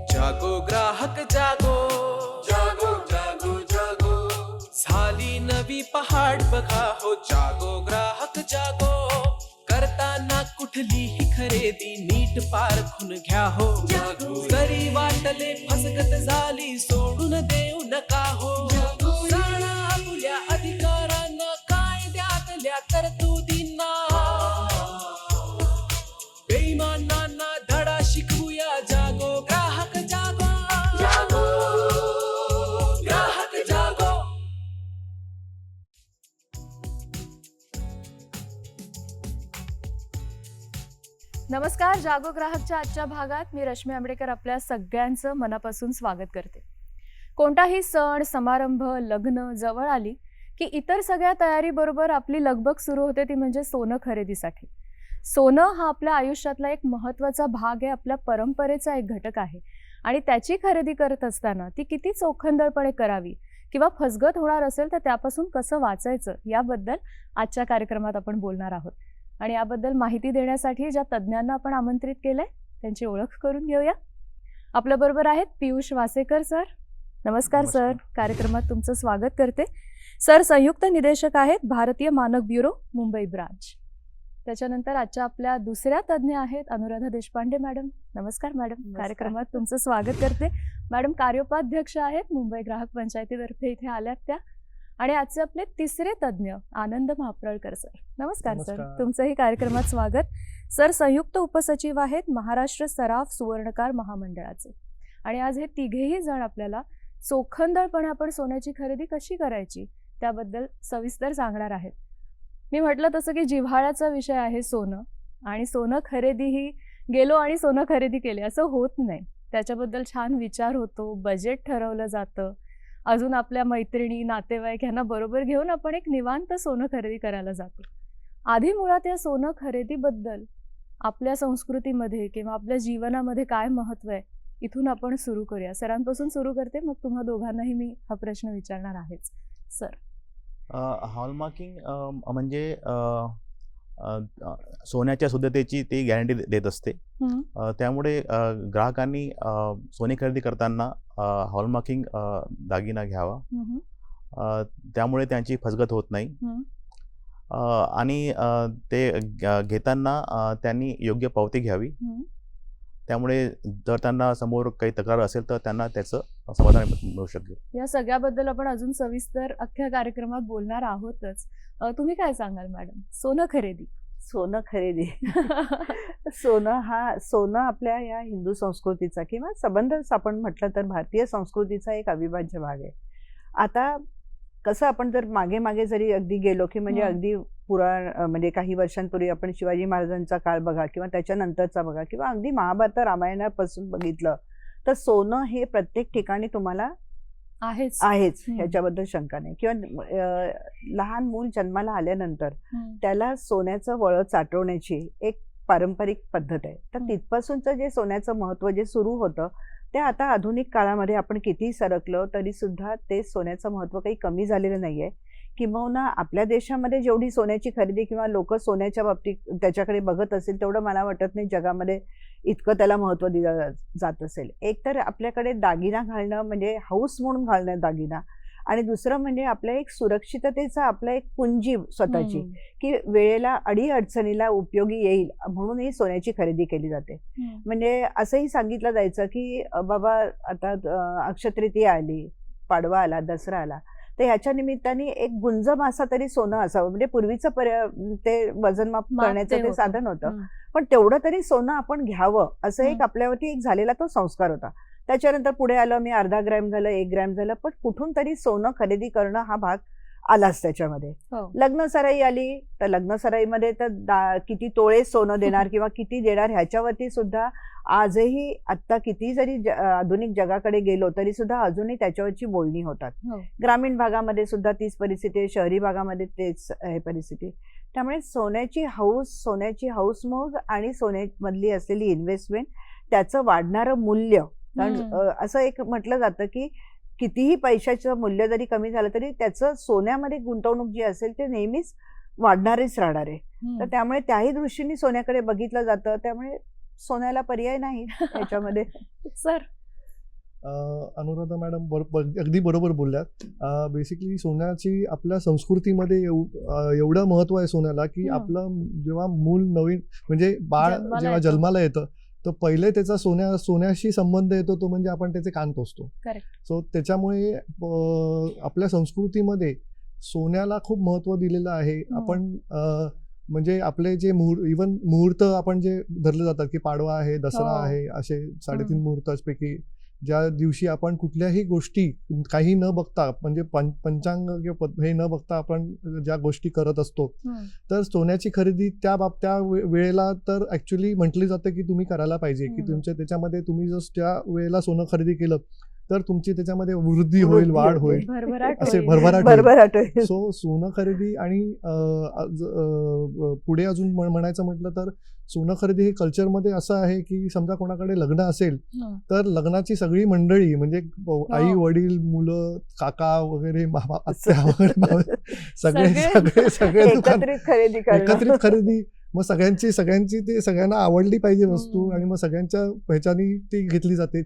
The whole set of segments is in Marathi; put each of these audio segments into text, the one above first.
जागो ग्राहक जागो, जागो जागो जागो, झाली नवी पहाट बघा हो. जागो ग्राहक जागो, करताना कुठलीही खरेदी नीट पारखून घ्या हो. जरी वाटले फसगत झाली सोडून देऊ नका हो. जाणा आपल्या अधिकारांना, कायद्यातल्या तरतुदींना, बेईमानांना धडा शिकवूया. जागो ग्राहक जागो, जागो ग्राहक जागो. नमस्कार. जागो ग्राहकच्या आजच्या भागात मी रश्मी आंबेडकर आपल्या सगळ्यांचं मनापासून स्वागत करते. कोणताही सण समारंभ लग्न जवळ आली की इतर सगळ्या तयारीबरोबर आपली लगबग सुरू होते, ती म्हणजे सोनं खरेदीसाठी. सोनं हा आपल्या आयुष्यातला एक महत्त्वाचा भाग आहे, आपल्या परंपरेचा एक घटक आहे आणि त्याची खरेदी करत असताना ती किती चोखंदळपणे करावी किंवा फसगत होणार असेल तर त्यापासून कसं वाचायचं याबद्दल आजच्या कार्यक्रमात आपण बोलणार आहोत. आणि याबद्दल माहिती देण्यासाठी ज्या तज्ज्ञांना आपण आमंत्रित केलंय त्यांची ओळख करून घेऊया. आपल्या बरोबर आहेत पियुष वासेकर सर. नमस्कार सर, कार्यक्रमात तुमचं स्वागत करते. सर संयुक्त निदेशक आहेत भारतीय मानक ब्युरो मुंबई ब्रांच. त्याच्यानंतर आजच्या आपल्या दुसऱ्या तज्ज्ञ आहेत अनुराधा देशपांडे मॅडम. नमस्कार मॅडम, कार्यक्रमात तुमचं स्वागत करते. मॅडम कार्योपाध्यक्ष आहेत मुंबई ग्राहक पंचायतीतर्फे इथे आल्यात त्या. आणि आजचे आपले तिसरे तज्ज्ञ आनंद महाप्रळकर सर. नमस्कार सर, तुमचंही कार्यक्रमात स्वागत. सर संयुक्त उपसचिव आहेत महाराष्ट्र सराफ सुवर्णकार महामंडळाचे. आणि आज हे तिघेही जण आपल्याला चोखंदळपणे आपण सोन्याची खरेदी कशी करायची त्याबद्दल सविस्तर सांगणार आहेत. मी म्हटलं तसं की जिव्हाळ्याचा विषय आहे सोनं, आणि सोनं खरेदी ही गेलो आणि सोनं खरेदी केले असं होत नाही. त्याच्याबद्दल छान विचार होतो, बजेट ठरवलं जातं, अजून आपल्या मैत्रिणी नातेवाईक यांना बरोबर घेऊन आपण एक निवांत सोनं खरेदी करायला जातो. आधी मुळात या सोनं खरेदीबद्दल आपल्या संस्कृतीमध्ये किंवा आपल्या जीवनामध्ये काय महत्त्व आहे इथून आपण सुरू करूया. सरांपासून सुरू करते, मग तुम्हा दोघांनाही मी हा प्रश्न विचारणार आहेच. सर हॉलमार्किंग म्हणजे सोन्याच्या शुद्धतेची ती गॅरंटी देत असते. त्यामुळे ग्राहकांनी सोने खरेदी करताना हॉलमार्किंग दागिना घ्यावा, त्यामुळे त्यांची फसगत होत नाही. आणि ते घेताना त्यांनी योग्य पावती घ्यावी, त्यामुळे जर त्यांना समोर काही तक्रार असेल तर त्यांना त्याचं समाधान मिळू शकेल. या सगळ्याबद्दल आपण अजून सविस्तर अख्ख्या कार्यक्रमात बोलणार आहोतच. तुम्ही काय सांगाल मॅडम, सोनं खरेदी? सोनं आपल्या या हिंदू संस्कृतीचा किंवा संबंध आपण म्हटलं तर भारतीय संस्कृतीचा एक अविभाज्य भाग आहे. आता कसं आपण जर मागे जरी अगदी गेलो की म्हणजे अगदी म्हणजे काही वर्षांपूर्वी आपण शिवाजी महाराजांचा काळ बघा किंवा त्याच्यानंतरचा बघा किंवा अगदी महाभारत रामायणापासून बघितलं तर सोनं हे प्रत्येक ठिकाणी तुम्हाला आहेच, ह्याच्याबद्दल शंका नाही. किंवा लहान मूल जन्माला आल्यानंतर त्याला सोन्याचं वळ चाटवण्याची एक पारंपरिक पद्धत आहे. तर तिथपासूनचं जे सोन्याचं महत्व जे सुरू होतं ते आता आधुनिक काळामध्ये आपण किती सरकलो तरी सुद्धा ते सोन्याचं महत्व काही कमी झालेलं नाहीये. किंबहुना आपल्या देशामध्ये जेवढी सोन्याची खरेदी किंवा लोक सोन्याच्या बाबतीत त्याच्याकडे बघत असेल तेवढं मला वाटत नाही जगामध्ये इतकं त्याला महत्व दिलं जात असेल. एक तर आपल्याकडे दागिना घालणं म्हणजे हौस म्हणून घालणं दागिना, आणि दुसरं म्हणजे आपल्या एक सुरक्षिततेचा आपला एक पुंजी स्वतःची की वेळेला अडीअडचणीला उपयोगी येईल म्हणून ही सोन्याची खरेदी केली जाते. म्हणजे असंही सांगितलं जायचं की बाबा आता अक्षयतृतीया आली, पाडवा आला, दसरा आला, तर ह्याच्या निमित्ताने एक गुंज मासा तरी सोनं असावं. म्हणजे पूर्वीचं ते वजनमाप करण्याचं ते साधन होतं, पण तेवढं तरी सोनं आपण घ्यावं असं एक आपल्यावरती एक झालेला तो संस्कार होता. त्याच्यानंतर पुढे आलं मी अर्धा ग्रॅम झालं, 1 ग्रॅम झालं, पण कुठून तरी सोनं खरेदी करणं हा भाग आलाच त्याच्यामध्ये. लग्न सराई आली तर लग्न सराईमध्ये तर किती तोळे सोनं देणार किंवा किती देणार ह्याच्यावरती सुद्धा आजही आता किती जरी आधुनिक जगाकडे गेलो तरी सुद्धा अजूनही त्याच्यावरची बोलणी होतात. ग्रामीण भागामध्ये सुद्धा तीच परिस्थिती आहे, शहरी भागामध्ये तेच आहे परिस्थिती. त्यामुळे सोन्याची हौसमौज आणि सोन्यामधली असलेली इन्व्हेस्टमेंट, त्याचं वाढणारं मूल्य, कारण असं एक म्हटलं जातं की कितीही पैशाचं मूल्य जरी कमी झालं तरी त्याचं सोन्यामध्ये गुंतवणूक जी असेल ते नेहमीच वाढणारच राहणार आहे. तर त्यामुळे त्याही दृष्टीने सोन्याकडे बघितलं जातं. त्यामुळे सोन्याला पर्याय नाही याच्यामध्ये. सर अनुराधा मॅडम अगदी बरोबर बोलल्यात. बेसिकली सोन्याची आपल्या संस्कृतीमध्ये एवढं महत्व आहे सोन्याला की आपलं जेव्हा मूल नवीन म्हणजे बाळ जन्माला जेव्हा येतं. जन्माला येतं तर पहिले त्याचा सोन्याशी संबंध येतो तो म्हणजे आपण त्याचे कान टोचतो. सो त्याच्यामुळे आपल्या संस्कृतीमध्ये सोन्याला खूप महत्व दिलेलं आहे. आपण म्हणजे आपले जे मुहूर्त आपण जे धरले जातात की पाडवा आहे, दसरा आहे, असे 3.5 मुहूर्तांपैकी ज्या दिवशी आपण कुठल्याही गोष्टी काही न बघता म्हणजे पंचांग किंवा हे न बघता आपण ज्या गोष्टी करत असतो तर सोन्याची खरेदी त्या वेळेला तर ऍक्च्युली म्हटली जाते की तुम्ही करायला पाहिजे की तुमच्या त्याच्यामध्ये तुम्ही जर त्या वेळेला सोनं खरेदी केलं तर तुमची त्याच्यामध्ये वृद्धी होईल, वाढ होईल, असे भरभराट होईल. सो सोनं खरेदी आणि पुढे अजून म्हणायचं म्हटलं तर सोनं खरेदी हे कल्चरमध्ये असं आहे की समजा कोणाकडे लग्न असेल तर लग्नाची सगळी मंडळी म्हणजे आई वडील मुलं काका वगैरे आत्या वगैरे सगळे एकत्रित खरेदी मग सगळ्यांची ते सगळ्यांना आवडली पाहिजे वस्तू आणि मग सगळ्यांच्या ह्याच्यानी ती घेतली जाते.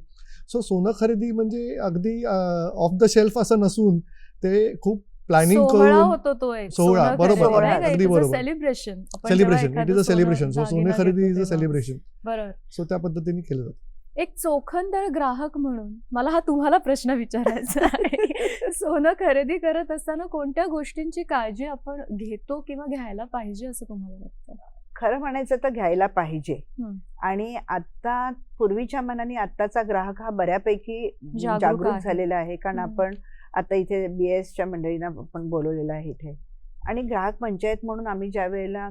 सो सोनं खरेदी म्हणजे अगदी ऑफ द शेल्फ असं नसून ते खूप प्लॅनिंग करून सोहळा बरोबर अगदी बरोबर celebration it is a celebration. So सोने खरेदी इज अ सेलिब्रेशन. सो त्या पद्धतीने केलं जातं. एक चोखंदळ ग्राहक म्हणून मला हा तुम्हाला प्रश्न विचारायचा आहे. सोनं खरेदी करत असताना कोणत्या गोष्टींची काळजी आपण घेतो किंवा घ्यायला पाहिजे असं तुम्हाला वाटतं? खरं म्हणायचं तर घ्यायला पाहिजे. आणि आता पूर्वीच्या मनाने आत्ताचा ग्राहक हा बऱ्यापैकी जागरूक झालेला आहे. कारण आपण आता इथे BISच्या मंडळींना आपण बोलवलेलं आहे इथे. आणि ग्राहक पंचायत म्हणून आम्ही ज्या वेळेला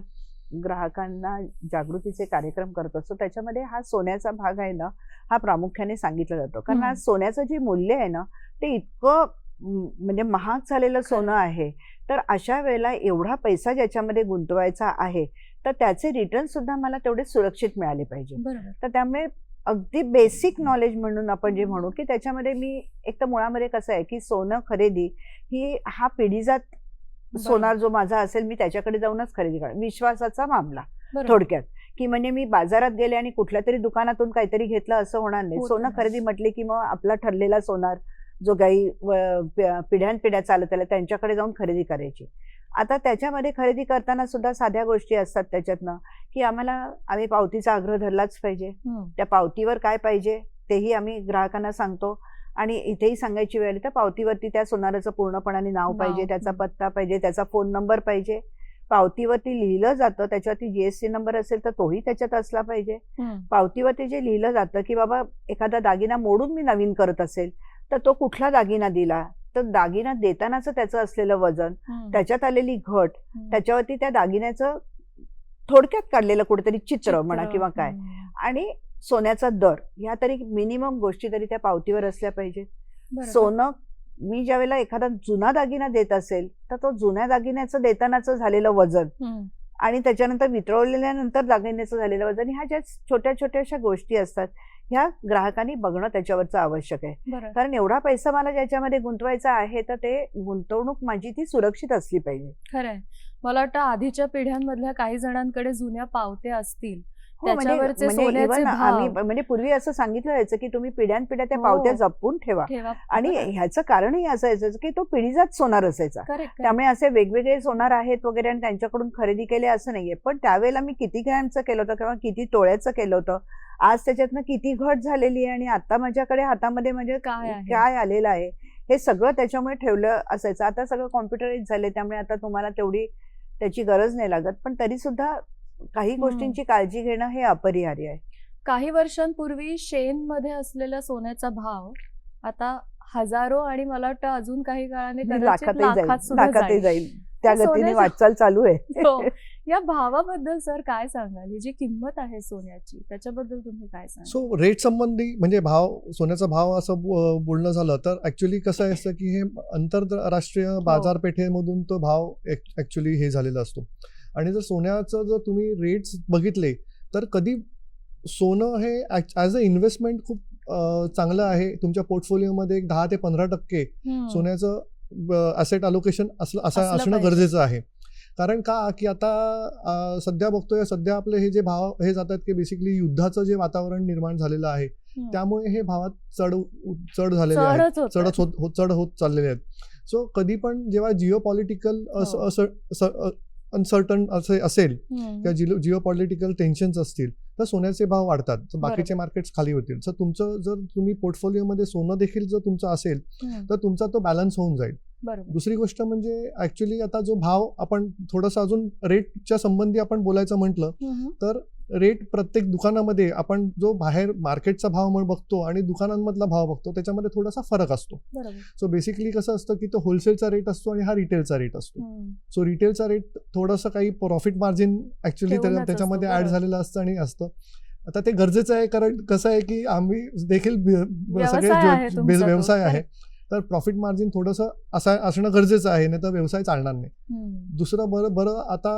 ग्राहकांना जागृतीचे कार्यक्रम करत असतो त्याच्यामध्ये हा सोन्याचा भाग आहे ना हा प्रामुख्याने सांगितला जातो. कारण आज सोन्याचं जे मूल्य आहे ना ते इतकं म्हणजे महाग झालेलं सोनं आहे. तर अशा वेळेला एवढा पैसा ज्याच्यामध्ये गुंतवायचा आहे तर त्याचे रिटर्न सुद्धा मला तेवढे सुरक्षित मिळाले पाहिजे. तर त्यामुळे अगदी बेसिक नॉलेज म्हणून आपण जे म्हणू की त्याच्यामध्ये मी एक तर मुळामध्ये कसं आहे की सोनं खरेदी ही हा पिढीजात सोनार जो माझा असेल मी त्याच्याकडे जाऊनच खरेदी करा. विश्वासाचा मामला थोडक्यात की म्हणजे मी बाजारात गेले आणि कुठल्या तरी दुकानातून काहीतरी घेतलं असं होणार नाही. सोनं खरेदी म्हटले की मग आपला ठरलेला सोनार जो काही पिढ्यानपिढ्या चालत आल्या त्यांच्याकडे जाऊन खरेदी करायची. आता त्याच्यामध्ये खरेदी करताना सुद्धा साध्या गोष्टी असतात त्याच्यातनं की आम्ही पावतीचा आग्रह धरलाच पाहिजे. त्या पावतीवर काय पाहिजे तेही आम्ही ग्राहकांना सांगतो. आणि इथेही सांगायची वेळ आली तर पावतीवरती त्या सोनाराचं पूर्णपणाने नाव पाहिजे, त्याचा पत्ता पाहिजे, त्याचा फोन नंबर पाहिजे. पावतीवरती लिहिलं जातं त्याच्यावरती GST नंबर असेल तर तोही त्याच्यात असला पाहिजे. पावतीवरती जे लिहिलं जातं की बाबा एखादा दागिना मोडून मी नवीन करत असेल तर तो कुठला दागिना दिला, तर दागिना देतानाच त्याचं असलेलं वजन, त्याच्यात आलेली घट, त्याच्यावरती त्या दागिन्याचं थोडक्यात काढलेलं कुठेतरी चित्र म्हणा किंवा काय, आणि सोन्याचा दर, ह्या तरी मिनिमम गोष्टी तरी त्या पावतीवर असल्या पाहिजे. सोनं मी ज्या वेळेला एखादा जुना दागिना देत असेल तर तो जुन्या दागिन्याचं देतानाच झालेलं वजन आणि त्याच्यानंतर वितळवलेल्यानंतर दागिन्याचं झालेलं वजन, ह्या ज्या छोट्या छोट्याशा गोष्टी असतात ह्या ग्राहकांनी बघणं त्याच्यावरचं आवश्यक आहे. कारण एवढा पैसा मला ज्याच्यामध्ये गुंतवायचा आहे तर ते गुंतवणूक माझी ती सुरक्षित असली पाहिजे. खरंय. मला वाटतं आधीच्या पिढ्यांमधल्या काही जणांकडे जुन्या पावत्या असतील त्याच्यावरचे सोन्याचे भाव, म्हणजे पूर्वी असं सांगितलं जायचं की तुम्ही पिढ्यानपिढ्या त्या पावत्या जपून ठेवा. आणि ह्याचं कारणही असायचं की तो पिढीजात सोनार असायचा. त्यामुळे असे वेगवेगळे सोनार आहेत वगैरे आणि त्यांच्याकडून खरेदी केले असं नाहीये. पण त्यावेळेला मी किती ग्रॅमचं केलं होतं किंवा किती तोळ्याचं केलं होतं, आज त्याच्यातनं किती घट झालेली आहे आणि आता माझ्याकडे हातामध्ये म्हणजे काय आलेलं आहे हे सगळं त्याच्यामुळे ठेवलं असायचं. आता सगळं कॉम्प्युटराइज झाले त्यामुळे आता तुम्हाला तेवढी त्याची गरज नाही लागत. पण तरी सुद्धा काही गोष्टींची काळजी घेणं हे अपरिहार्य आहे. काही वर्षांपूर्वी शेनमध्ये असलेला सोन्याचा भाव आता हजारो आणि मला वाटतं अजून काही काळाने लाखातही जाईल. त्या गतीने वाटचाल चालू आहे. या भावाबद्दल सर काय सांगाल? ही जी किंमत आहे सोन्याची त्याच्याबद्दल तुम्ही काय सांगाल? सो रेट संबंधी म्हणजे सोन्याचा भाव असं बोलणं झालं तर ऍक्च्युली कसं असतं की हे आंतरराष्ट्रीय बाजारपेठेमधून तो भाव ऍक्च्युली हे झालेला असतो. आणि जर सोन्याचं जर तुम्ही रेट्स बघितले तर कधी सोनं हे ॲज अ इन्व्हेस्टमेंट खूप चांगलं आहे. तुमच्या पोर्टफोलिओमध्ये 10 ते 15% सोन्याचं ॲसेट अलोकेशन असणं गरजेचं आहे. कारण का की आता सध्या बघतोय, सध्या आपले हे जे भाव हे जातात की बेसिकली युद्धाचं जे वातावरण निर्माण झालेलं आहे त्यामुळे हे भावात चढ झालेले आहेत, चढ होत चाललेले आहेत. सो कधी पण जेव्हा जिओ पॉलिटिकल अनसर्टन असेल किंवा जिओ पॉलिटिकल टेन्शन्स असतील तर सोन्याचे भाव वाढतात, तर बाकीचे मार्केट्स खाली होतील. तर तुमचं जर तुम्ही पोर्टफोलिओमध्ये सोनं देखील जर तुमचं असेल तर तुमचा तो बॅलन्स होऊन जाईल. दुसरी गोष्ट म्हणजे ऍक्च्युली आता जो भाव आपण थोडंसं अजून रेटच्या संबंधी आपण बोलायचं म्हटलं तर रेट प्रत्येक दुकानामध्ये आपण जो बाहेर मार्केटचा भाव म्हणून बघतो आणि दुकानांमधला भाव बघतो त्याच्यामध्ये थोडासा फरक असतो. सो बेसिकली कसं असतं की तो होलसेलचा रेट असतो आणि हा रिटेलचा रेट असतो. सो रिटेलचा रेट थोडंसं काही प्रॉफिट मार्जिन ऍक्च्युली त्याच्यामध्ये ऍड झालेलं असतं आणि असतं. आता ते गरजेचं आहे, कारण कसं आहे की आम्ही देखील सगळे व्यवसाय आहे तर प्रॉफिट मार्जिन थोडंसं असणं गरजेचं आहे, नाही तर व्यवसाय चालणार नाही. दुसरं बरं आता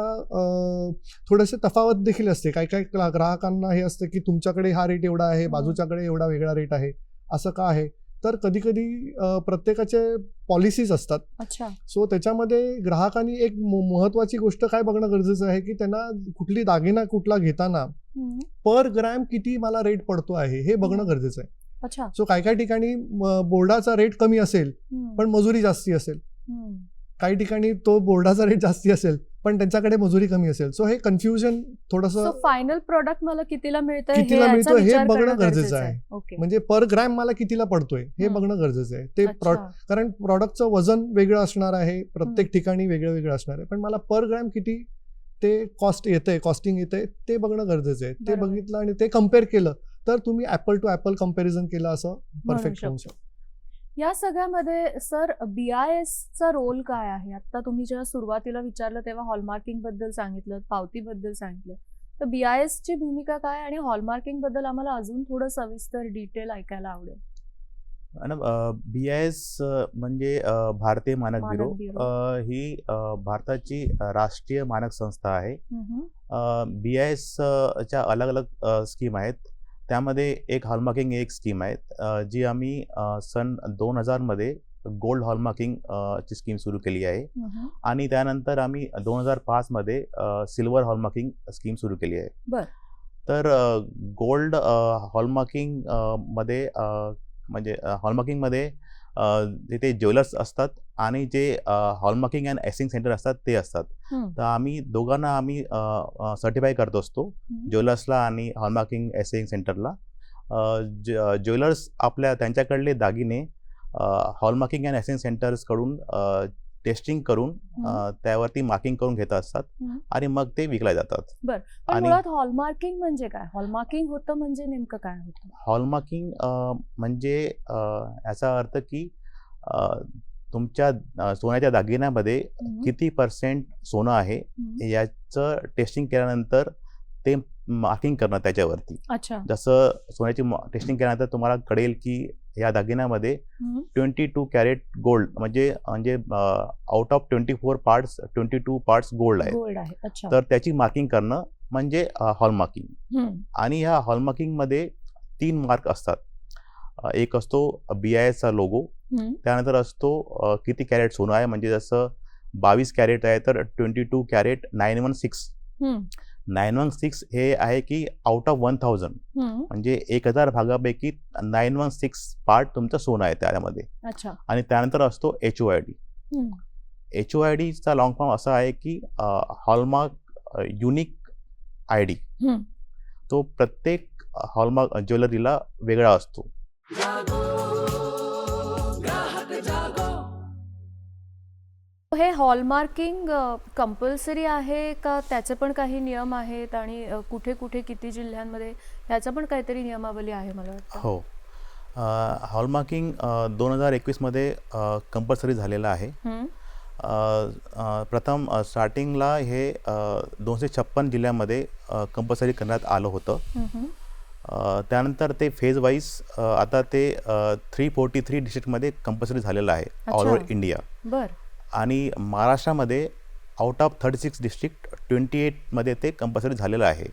थोडेसे तफावत देखील असते. काही काही ग्राहकांना हे असतं की तुमच्याकडे हा रेट एवढा आहे, बाजूच्याकडे एवढा वेगळा रेट आहे, असं का आहे. तर कधी कधी प्रत्येकाचे पॉलिसीज असतात. सो त्याच्यामध्ये ग्राहकांनी एक महत्वाची गोष्ट काय बघणं गरजेचं आहे की त्यांना कुठली दागिना कुठला घेताना पर ग्रॅम किती मला रेट पडतो आहे हे बघणं गरजेचं आहे. सो काही ठिकाणी बोर्डाचा रेट कमी असेल पण मजुरी जास्ती असेल, काही ठिकाणी तो बोर्डाचा रेट जास्ती असेल पण त्यांच्याकडे मजुरी कमी असेल. सो हे कन्फ्युजन थोडंसं फायनल प्रोडक्ट मला कितीला मिळतोय हे बघणं गरजेचं आहे. म्हणजे पर ग्रॅम मला कितीला पडतोय हे बघणं गरजेचं आहे. ते कारण प्रॉडक्टचं वजन वेगळं असणार आहे, प्रत्येक ठिकाणी वेगळं वेगळं असणार आहे, पण मला पर ग्रॅम किती ते कॉस्टिंग येतंय ते बघणं गरजेचं आहे. ते बघितलं आणि ते कम्पेअर केलं तर तुम्ही ऍपल टू ऍपल कम्पॅरिझन केलं असं परफेक्ट होऊ शकतं. या सगळ्यामध्ये सर BIS चा रोल काय आहे? आता तुम्ही जेव्हा सुरुवातीला विचारलं तेव्हा हॉलमार्किंग बद्दल सांगितलं, पावती बद्दल सांगितलं, तर BIS ची भूमिका काय आणि हॉलमार्किंग बद्दल आम्हाला अजून थोडं सविस्तर डिटेल ऐकायला आवडेल. BIS म्हणजे भारतीय मानक ब्युरो. ही भारताची राष्ट्रीय मानक संस्था आहे. BIS च्या अलग अलग स्कीम आहेत. त्यामध्ये एक हॉलमार्किंग एक स्कीम आहे जी आम्ही सन 2000 मध्ये गोल्ड हॉलमार्किंग ची स्कीम सुरू केली आहे आणि त्यानंतर आम्ही 2005 मध्ये सिल्वर हॉलमार्किंग स्कीम सुरू केली आहे. तर गोल्ड हॉलमार्किंग मध्ये म्हणजे हॉलमार्किंग मध्ये तिथे ज्वेलर्स असतात आणि जे हॉलमार्किंग अँड एसिंग सेंटर असतात ते असतात. तर आम्ही दोघांना आम्ही सर्टिफाय करत असतो, ज्वेलर्सला आणि हॉलमार्किंग एसिंग सेंटरला. ज्वेलर्स त्यांच्याकडले दागिने हॉलमार्किंग अँड एसिंग सेंटर्स कडून टेस्टिंग करून त्यावरती मार्किंग करून घेत असतात आणि मग ते विकले जातात. आणि मुळात हॉलमार्किंग म्हणजे काय? हॉलमार्किंग होतं म्हणजे नेमकं काय होतं? हॉलमार्किंग म्हणजे याचा अर्थ की तुमच्या सोन्याच्या दागिन्यामध्ये किती % सोनं आहे याचं टेस्टिंग केल्यानंतर ते मार्किंग करणं त्याच्यावरती. जसं सोन्याची टेस्टिंग केल्यानंतर तुम्हाला कळेल की या दागिन्यामध्ये 22 कॅरेट गोल्ड म्हणजे out of 24 parts 22 parts gold आहे. तर त्याची मार्किंग करणं म्हणजे हॉलमार्किंग. आणि ह्या हॉलमार्किंग मध्ये 3 मार्क असतात. एक असतो BIS चा लोगो, त्यानंतर असतो किती कॅरेट सोनं आहे, म्हणजे जसं 22 कॅरेट आहे तर 22 कॅरेट 916. 916 हे आहे की आउट ऑफ 1000 म्हणजे 1000 भागापैकी 916 पार्ट तुमचं सोनं आहे त्यामध्ये. आणि त्यानंतर असतो HOID. HOID चा लॉंग फॉर्म असा आहे की हॉलमार्क युनिक ID. तो प्रत्येक हॉलमार्क ज्वेलरीला वेगळा असतो. हे हॉलमार्किंग कंपल्सरी आहे का? त्याचे पण काही नियम आहेत आणि कुठे कुठे किती जिल्ह्यांमध्ये ह्याचा पण काहीतरी नियमावली आहे मला वाटतं. हो, हॉलमार्किंग 2021 मध्ये कंपल्सरी झालेलं आहे. प्रथम स्टार्टिंगला हे 256 जिल्ह्यामध्ये कंपल्सरी करण्यात आलं होतं. त्यानंतर ते फेज वाईज आता ते 343 डिस्ट्रिक्टमध्ये कंपल्सरी झालेलं आहे ऑल ओव्हर इंडिया. आणि महाराष्ट्रामध्ये आउट ऑफ 36 डिस्ट्रिक्ट 28 मध्ये ते कंपल्सरी झालेलं आहे.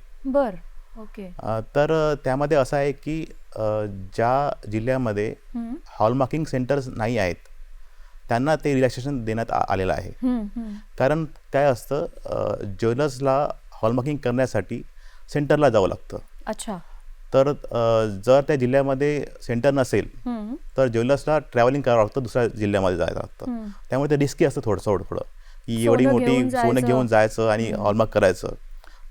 तर त्यामध्ये असं आहे की ज्या जिल्ह्यामध्ये हॉलमार्किंग सेंटर्स नाही आहेत त्यांना ते रिलॅक्सेशन देण्यात आलेलं आहे. कारण काय असतं, ज्वेलर्सला हॉलमार्किंग करण्यासाठी सेंटरला जावं लागतं. अच्छा. तर जर त्या जिल्ह्यामध्ये सेंटर नसेल तर ज्वेलर्सला ट्रॅव्हलिंग करावं लागतं, दुसऱ्या जिल्ह्यामध्ये जायला लागतं. त्यामुळे ते रिस्की असतं थोडं की एवढी मोठी सोनं घेऊन जायचं आणि हॉलमार्क करायचं.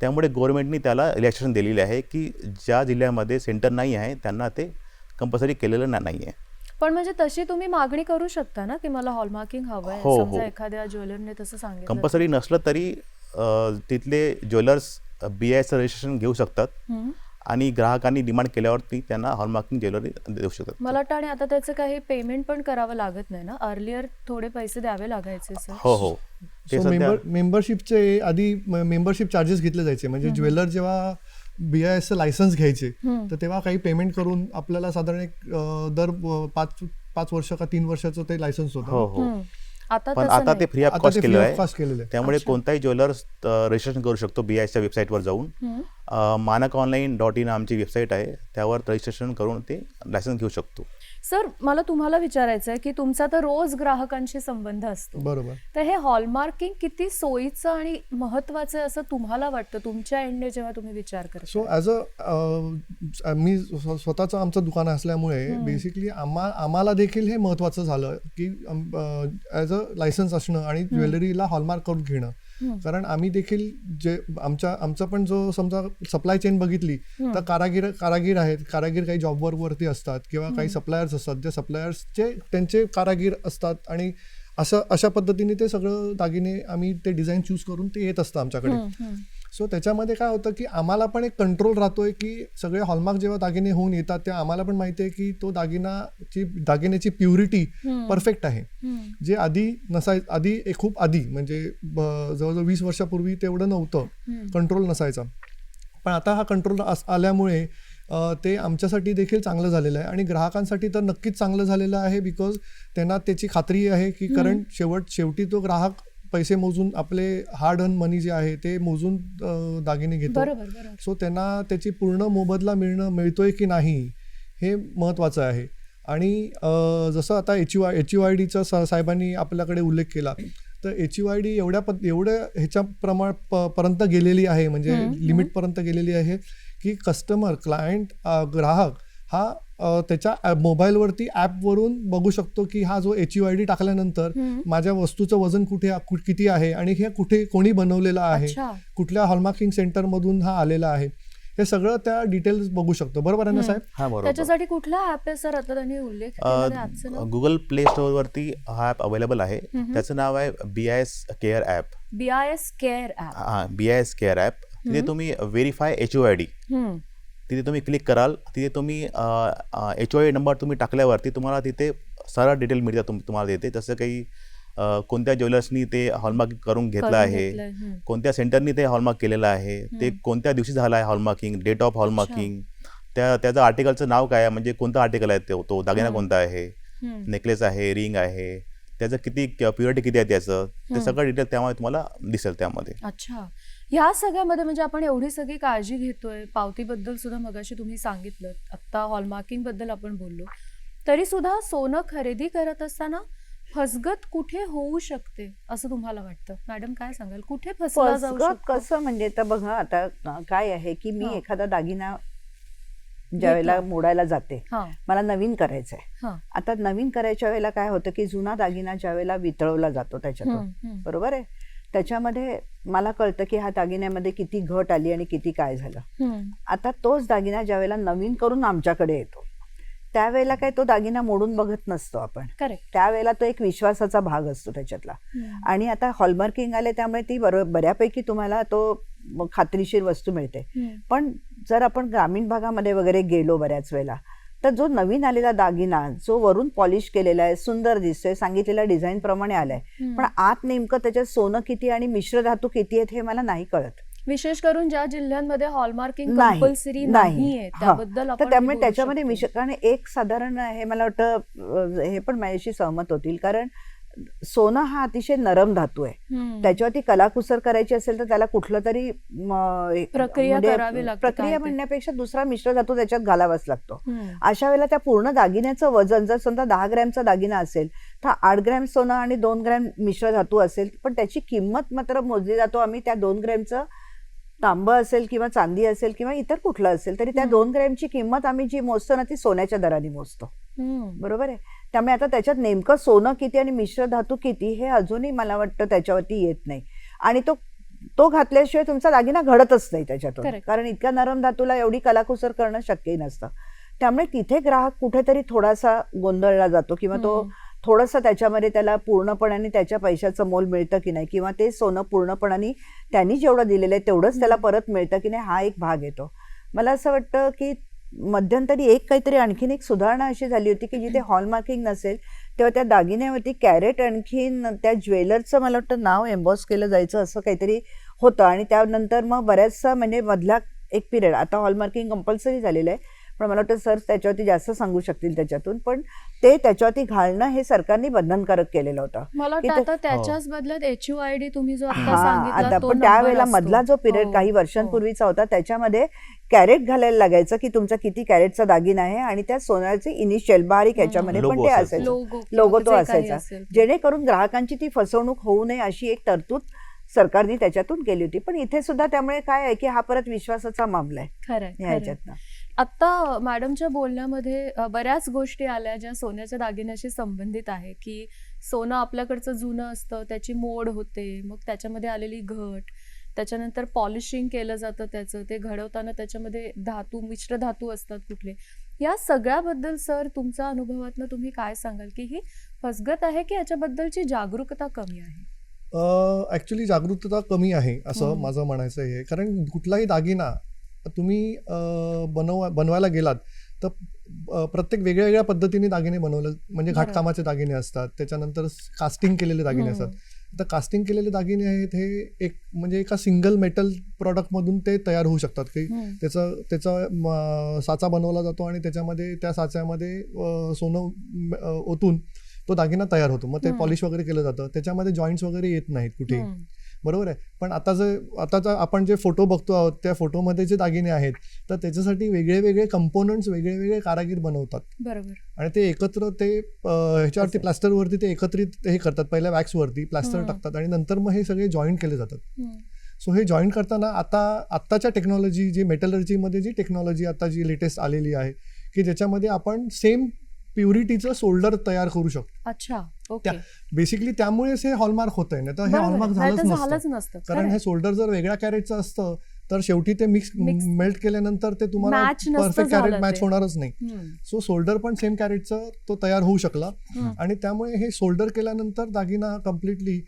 त्यामुळे गव्हर्नमेंटनी त्याला रिलॅक्सेशन दिलेली आहे की ज्या जिल्ह्यामध्ये सेंटर नाही आहे त्यांना ते कंपल्सरी केलेलं नाही आहे. पण म्हणजे तशी तुम्ही मागणी करू शकता ना की मला हॉलमार्किंग हवं आहे, समजा एखाद्या ज्वेलरने तसं सांगितलं. कंपल्सरी नसलं तरी तिथले ज्वेलर्स BIS रजिस्ट्रेशन घेऊ शकतात आणि ग्राहकांनी डिमांड केल्यावरती त्यांना हॉलमार्किंग ज्वेलरी देऊ शकतात. मला वाटतं. आणि आता त्याचं काही पेमेंट पण करावं लागत नाही ना? अर्लियर थोडे पैसे द्यावे लागायचे सर. हो. मेंबरशिपचे आधी मेंबरशिप चार्जेस घेतले जायचे. म्हणजे ज्वेलर जेव्हा BIS लायसन्स घ्यायचे तर तेव्हा काही पेमेंट करून आपल्याला साधारण एक दर 5 वर्ष का 3 वर्षाचं ते लायसन्स होतं. हो. पण तसं आता नाही. ते फ्री ऑफ कॉस्ट केलेलं आहे. त्यामुळे अच्छा. कोणताही ज्वेलर्स रजिस्ट्रेशन करू शकतो BISच्या वेबसाईटवर जाऊन. manakonline.in आमची वेबसाईट आहे, त्यावर रजिस्ट्रेशन करून ते लायसन्स घेऊ शकतो. सर, मला तुम्हाला विचारायचं आहे की तुमचा तर रोज ग्राहकांशी संबंध असतो, बरोबर. तर हे हॉलमार्किंग किती सोयीचं आणि महत्वाचं असं तुम्हाला वाटतं तुमच्या एंडने जेव्हा तुम्ही विचार करता? सो ॲज मी स्वतःचं आमचं दुकान असल्यामुळे बेसिकली आम्हाला देखील हे महत्त्वाचं झालं की ॲज अ लायसन्स असणं आणि ज्वेलरीला हॉलमार्क करून घेणं. कारण आम्ही देखील जे आमचा पण जो समजा सप्लाय चेन बघितली तर कारागीर आहेत, कारागीर काही जॉब वरती असतात किंवा काही सप्लायर्स असतात, जे सप्लायर्सचे त्यांचे कारागीर असतात आणि अशा पद्धतीने ते सगळं दागिने आम्ही ते डिझाईन चूज करून ते येत असतं आमच्याकडे. सो त्याच्यामध्ये काय होतं की आम्हाला पण एक कंट्रोल राहतोय की सगळे हॉलमार्क जेव्हा दागिने होऊन येतात तेव्हा आम्हाला पण माहिती आहे की तो दागिन्याची प्युरिटी परफेक्ट आहे. जे आधी खूप आधी म्हणजे जवळजवळ 20 वर्षापूर्वी तेवढं नव्हतं, कंट्रोल नसायचा. पण आता हा कंट्रोल आल्यामुळे ते आमच्यासाठी देखील चांगलं झालेलं आहे आणि ग्राहकांसाठी तर नक्कीच चांगलं झालेलं आहे. बिकॉज त्यांना त्याची खात्री आहे की कारण शेवटी तो ग्राहक पैसे मोजून आपले हार्ड अर्न मनी जे आहे ते मोजून दागिने घेतो. सो त्यांना त्याची पूर्ण मोबदला मिळतोय की नाही हे महत्त्वाचं आहे. आणि जसं आता HUIDचा साहेबांनी आपल्याकडे उल्लेख केला तर HUID एवढ्या ह्याच्या पर्यंत गेलेली आहे, म्हणजे लिमिटपर्यंत गेलेली आहे की क्लायंट ग्राहक हा त्याच्या मोबाईलवरती ॲपवरून बघू शकतो की हा जो HUID टाकल्यानंतर माझ्या वस्तूचं वजन किती आहे आणि हे कोणी बनवलेलं आहे, कुठल्या हॉलमार्किंग सेंटरमधून हा आलेला आहे, हे सगळं त्या डिटेल्स बघू शकतो. बरोबर आहे ना साहेब? हा, बरोबर. त्याच्यासाठी कुठला ॲप आहे सर? आता त्यांनी उल्लेख केला गुगल प्ले स्टोअर वरती हा ॲप अवेलेबल आहे. त्याचं नाव आहे BIS care app. BIS care app. हा, BIS केअर ॲप. तिथे तुम्ही व्हेरीफाय HUID तिथे तुम्ही क्लिक कराल. तिथे तुम्ही HUID नंबर तुम्ही टाकल्यावरती तुम्हाला तिथे सरळ डिटेल मिळतात तुम्हाला देते. जसं काही कोणत्या ज्वेलर्सनी ते हॉलमार्क करून घेतलं आहे, कोणत्या सेंटरनी ते हॉलमार्क केलेलं आहे, ते कोणत्या दिवशी झालं आहे हॉलमार्किंग, डेट ऑफ हॉलमार्किंग, त्याचं आर्टिकलचं नाव काय आहे, म्हणजे कोणतं आर्टिकल आहे तो दागिना कोणता आहे, नेकलेस आहे, रिंग आहे, त्याचं किती प्युरिटी किती आहे त्याचं, ते सगळं डिटेल त्यामध्ये तुम्हाला दिसेल त्यामध्ये. अच्छा. ह्या सगळ्यामध्ये म्हणजे आपण एवढी सगळी काळजी घेतोय, पावतीबद्दल सुद्धा मगाशी तुम्ही सांगितलं, आत्ता हॉलमार्किंग बद्दल आपण बोललो, तरी सुद्धा सोनं खरेदी करत असताना फसगत कुठे होऊ शकते असं तुम्हाला वाटतं? मॅडम काय सांगाल, कुठे फसला जाऊ शकतो? कसं म्हणजे तर बघा आता काय आहे की मी एखादा दागिना ज्यावेळेला मोडायला जाते, मला नवीन करायचं आहे. आता नवीन करायच्या वेळेला काय होतं की जुना दागिना ज्यावेळेला वितळवला जातो त्याच्यातून, बरोबर आहे, त्याच्यामध्ये मला कळतं की ह्या दागिन्यामध्ये किती घट आली आणि किती काय झालं. आता तोच दागिना ज्यावेळेला नवीन करून आमच्याकडे येतो त्यावेळेला काय तो दागिना मोडून बघत नसतो आपण. त्यावेळेला तो एक विश्वासाचा भाग असतो त्याच्यातला. आणि आता हॉलमार्किंग आले त्यामुळे ती बऱ्यापैकी तुम्हाला तो खात्रीशीर वस्तू मिळते. पण जर आपण ग्रामीण भागामध्ये वगैरे गेलो बऱ्याच वेळेला तर जो नवीन आलेला दागिना जो वरून पॉलिश केलेला आहे, सुंदर दिसतोय, सांगितलेल्या डिझाईन प्रमाणे आलाय, पण आत नेमकं त्याच्यात सोनं किती आणि मिश्र धातू किती आहेत हे मला नाही कळत. विशेष करून ज्या जिल्ह्यांमध्ये हॉलमार्किंग कंपल्सरी नाहीये त्याबद्दल आपण, त्यामुळे त्याच्यामध्ये कारण एक साधारण हे मला वाटतं हे पण माझ्याशी सहमत होतील, कारण सोनं हा अतिशय नरम धातू आहे. त्याच्यावरती कलाकुसर करायची असेल तर त्याला कुठलं तरी प्रक्रिया करावी लागते. प्रक्रिया म्हणण्यापेक्षा दुसरा मिश्र धातू त्याच्यात घालावाच लागतो. अशा वेळेला त्या पूर्ण दागिन्याचं वजन जर समजा 10 ग्रॅमचा दागिना असेल तर 8 ग्रॅम सोनं आणि 2 ग्रॅम मिश्र धातू असेल, पण त्याची किंमत मात्र मोजली जातो आम्ही त्या 2 ग्रॅमचं तांब असेल किंवा चांदी असेल किंवा इतर कुठलं असेल तरी त्या 2 ग्रॅमची किंमत आम्ही जी मोजतो ना ती सोन्याच्या दराने मोजतो. बरोबर आहे. त्यामुळे आता त्याच्यात नेमकं सोनं किती आणि मिश्र धातू किती हे अजूनही मला वाटतं त्याच्यावरती येत नाही. आणि तो घातल्याशिवाय तुमचा दागिना घडतच नाही त्याच्यातून, कारण इतक्या नरम धातूला एवढी कलाकुसर करणं शक्यही नसतं. त्यामुळे तिथे ग्राहक कुठेतरी थोडासा गोंधळला जातो किंवा तो थोडंसं त्याच्यामध्ये त्याला पूर्णपणाने त्याच्या पैशाचं मोल मिळतं की नाही किंवा ते सोनं पूर्णपणाने त्यांनी जेवढं दिलेलं आहे तेवढंच त्याला परत मिळतं की नाही हा एक भाग येतो. मला असं वाटतं की मध्यंतरी काहीतरी आणखीन एक सुधारणा अशी झाली होती की जिथे हॉलमार्किंग नसेल तेव्हा त्या दागिन्यावरती कॅरेट आणखीन त्या ज्वेलरचं मला वाटतं नाव एम्बॉस केलं जायचं असं काहीतरी होतं. आणि त्यानंतर मग बऱ्याचसा म्हणजे मधला एक पिरियड, आता हॉलमार्किंग कंपल्सरी झालेलं आहे पण मला वाटतं सर त्याच्यावरती जास्त सांगू शकतील त्याच्यातून, पण ते त्याच्यावरती घालणं हे सरकारने बंधनकारक केलेलं होतं. मला वाटतं आता त्याच्याच बदल्यात HUID तुम्ही जो आता आता सांगितला तो पण नंबर त्यावेळेला असतो. मधला जो पिरियड काही वर्षांपूर्वीचा होता त्याच्यामध्ये कॅरेट घालायला लागायचं की तुमचा किती कॅरेटचा दागिना आहे आणि त्या सोन्याचे इनिशियल बारीक ह्याच्यामध्ये पण ते असायचं, लोगो तो असायचा, जेणेकरून ग्राहकांची ती फसवणूक होऊ नये अशी एक तरतूद सरकारने त्याच्यातून केली होती. पण इथे सुद्धा त्यामुळे काय आहे की हा परत विश्वासाचा मामला आहे खरं ह्याच्यातनं. आता मॅडमच्या बोलण्यामध्ये बऱ्याच गोष्टी आल्या ज्या सोन्याच्या दागिन्याशी संबंधित आहे, की सोनं आपल्याकडचं जुनं असतं, त्याची मोड होते, मग त्याच्यामध्ये आलेली घट, त्याच्यानंतर पॉलिशिंग केलं जातं त्याचं, ते घडवताना त्याच्यामध्ये मिश्र धातू असतात कुठले. या सगळ्याबद्दल सर तुमच्या अनुभवातनं तुम्ही काय सांगाल की ही फसगत आहे की याच्याबद्दलची जागरूकता कमी आहे? ऍक्च्युली जागरूकता कमी आहे असं माझं म्हणायचं आहे. कारण कुठलाही दागिना तुम्ही बनवायला गेलात तर प्रत्येक वेगळ्या वेगळ्या पद्धतीने दागिने बनवले, म्हणजे घाटकामाचे दागिने असतात, त्याच्यानंतर कास्टिंग केलेले दागिने असतात. तर कास्टिंग केलेले दागिने आहेत हे म्हणजे एका सिंगल मेटल प्रॉडक्ट मधून ते तयार होऊ शकतात की त्याचा साचा बनवला जातो आणि त्याच्यामध्ये त्या साच्यामध्ये सोनं ओतून तो दागिना तयार होतो. मग ते पॉलिश वगैरे केलं जातं, त्याच्यामध्ये जॉईंट्स वगैरे येत नाहीत कुठे. बरोबर आहे. पण आता आपण जे फोटो बघतो आहोत त्या फोटोमध्ये जे दागिने आहेत तर त्याच्यासाठी वेगळे वेगळे कंपोनंट्स वेगळे वेगळे कारागीर बनवतात. बरोबर. आणि ते एकत्र ते ह्याच्यावरती प्लास्टरवरती ते एकत्रित हे करतात, पहिल्या वॅक्सवरती प्लास्टर टाकतात आणि नंतर मग हे सगळे जॉईंट केले जातात. सो हे जॉईंट करताना आत्ताच्या टेक्नॉलॉजी जी मेटलर्जीमध्ये जी टेक्नॉलॉजी आता जी लेटेस्ट आलेली आहे की ज्याच्यामध्ये आपण सेम प्युरिटीचं सोल्डर तयार करू शकतो. अच्छा, ओके. बेसिकली त्यामुळेच हे हॉलमार्क होत आहे, नाही तर हे हॉलमार्क झालंच नसतं. कारण हे सोल्डर जर वेगळ्या कॅरेटचं असतं तर शेवटी ते मेल्ट केल्यानंतर ते तुम्हाला परफेक्ट कॅरेट मॅच होणारच नाही. सो सोल्डर पण सेम कॅरेटचं तो तयार होऊ शकला आणि त्यामुळे हे सोल्डर केल्यानंतर दागिना कम्प्लिटली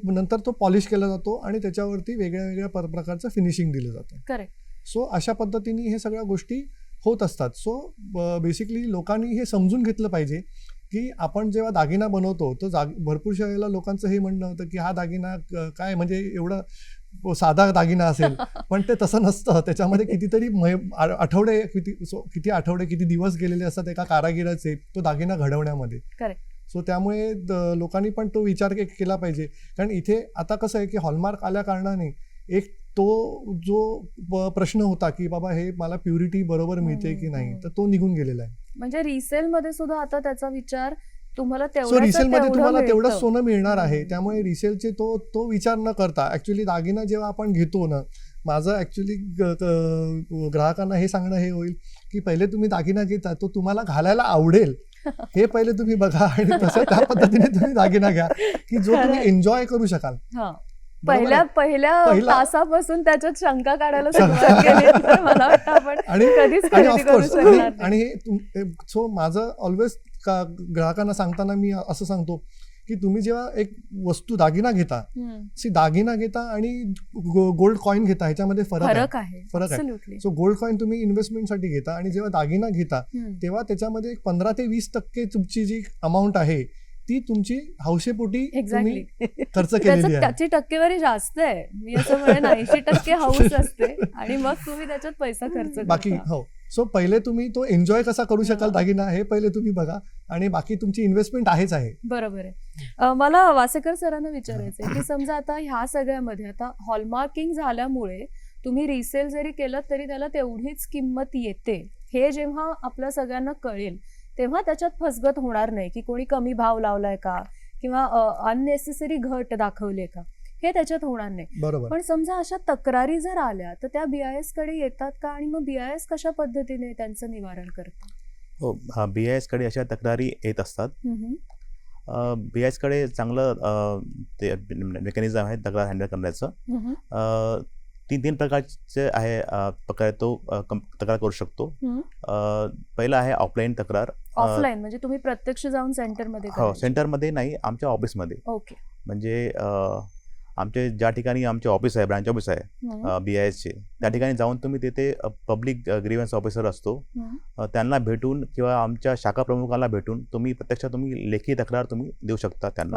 नंतर तो पॉलिश केला जातो आणि त्याच्यावरती वेगळ्या वेगळ्या प्रकारचं फिनिशिंग दिलं जातं. करेक्ट. सो अशा पद्धतीने हे सगळ्या गोष्टी होत असतात. सो बेसिकली लोकांनी हे समजून घेतलं पाहिजे की आपण जेव्हा दागिना बनवतो तर भरपूरशा वेळेला लोकांचं हे म्हणणं होतं की हा दागिना काय म्हणजे एवढं साधा दागिना असेल, पण ते तसं नसतं. त्याच्यामध्ये कितीतरी आठवडे किती दिवस गेलेले असतात एका कारागिराचे तो दागिना घडवण्यामध्ये. सो त्यामुळे लोकांनी पण तो विचार केला पाहिजे. कारण इथे आता कसं आहे की हॉलमार्क आल्या कारणाने एक तो जो प्रश्न होता की बाबा हे मला प्युरिटी बरोबर मिळते की नाही तर तो निघून गेलेला आहे. म्हणजे रिसेल मध्ये सुद्धा आता त्याचा विचार तुम्हाला रिसेलमध्ये तुम्हाला तेवढंच सोनं मिळणार आहे. त्यामुळे रिसेलचे तो विचार न करता ऍक्च्युली दागिना जेव्हा आपण घेतो ना, माझं ऍक्च्युली ग्राहकांना हे सांगणं हे होईल की पहिले तुम्ही दागिना घेता तो तुम्हाला घालायला आवडेल हे पहिले तुम्ही बघा आणि तसं त्या पद्धतीने तुम्ही दागिना घ्या की जो तुम्ही एन्जॉय करू शकाल. पहिल्या तासापासून त्याच्यात शंका काढायला सुरुवात केली तर मला वाटतं आपण कधीच खरेदी करू शकणार नाही. आणि सो माझं ऑलवेज ग्राहकांना सांगताना मी असं सांगतो की तुम्ही जेव्हा एक वस्तू दागिना घेता आणि गोल्ड कॉइन घेता ह्याच्यामध्ये फरक आहे. सो गोल्ड कॉइन तुम्ही इन्व्हेस्टमेंटसाठी घेता आणि जेव्हा दागिना घेता तेव्हा त्याच्यामध्ये 15 ते 20% तुमची जी अमाऊंट आहे ती तुमची हौशेपोटी एक्झॅक्टली तुम्ही खर्च केलेली आहे. त्याची टक्केवारी जास्त आहे. मी असं म्हणेन 80% हौस असते आणि मग तुम्ही त्याच्यात पैसा खर्च बाकी करता. हो. सो पहिले तुम्ही तो एन्जॉय कसा करू शकाल दागिना हे पहिले तुम्ही बघा आणि बाकी तुमची इन्व्हेस्टमेंट आहेच आहे. बरोबर आहे. मला वासेकर सरांना विचारायचंय की समजा आता ह्या सगळ्यामध्ये आता हॉलमार्किंग झाल्यामुळे तुम्ही रिसेल जरी केलं तरी त्याला तेवढीच किंमत येते, हे जेव्हा आपल्या सगळ्यांना कळेल तेव्हा त्याच्यात फसगत होणार नाही की कोणी कमी भाव लावलाय का किंवा अननेसेसरी घट दाखवले का, हे त्याच्यात होणार नाही. बरोबर. पण समजा अशा तक्रारी जर आल्या तर त्या BIS कडे येतात का आणि मग BIS कशा पद्धतीने त्यांचं निवारण करतात? हो, BIS कडे अशा तक्रारी येत असतात. BIS कडे चांगलं ते मेकॅनिझम आहे तक्रार हँडल करण्याचं. तीन प्रकारचे आहे प्रकारे तो तक्रार करू शकतो. पहिला आहे ऑफलाईन तक्रार. ऑफलाईन म्हणजे तुम्ही प्रत्यक्ष जाऊन सेंटरमध्ये? हो, सेंटरमध्ये नाही, आमच्या ऑफिसमध्ये. ओके. म्हणजे आमचे ज्या ठिकाणी आमचे ऑफिस आहे, ब्रांच ऑफिस आहे BISचे, त्या ठिकाणी जाऊन तुम्ही तिथे पब्लिक ग्रीव्हन्स ऑफिसर असतो त्यांना भेटून किंवा आमच्या शाखा प्रमुखांना भेटून तुम्ही प्रत्यक्षात तुम्ही लेखी तक्रार तुम्ही देऊ शकता त्यांना.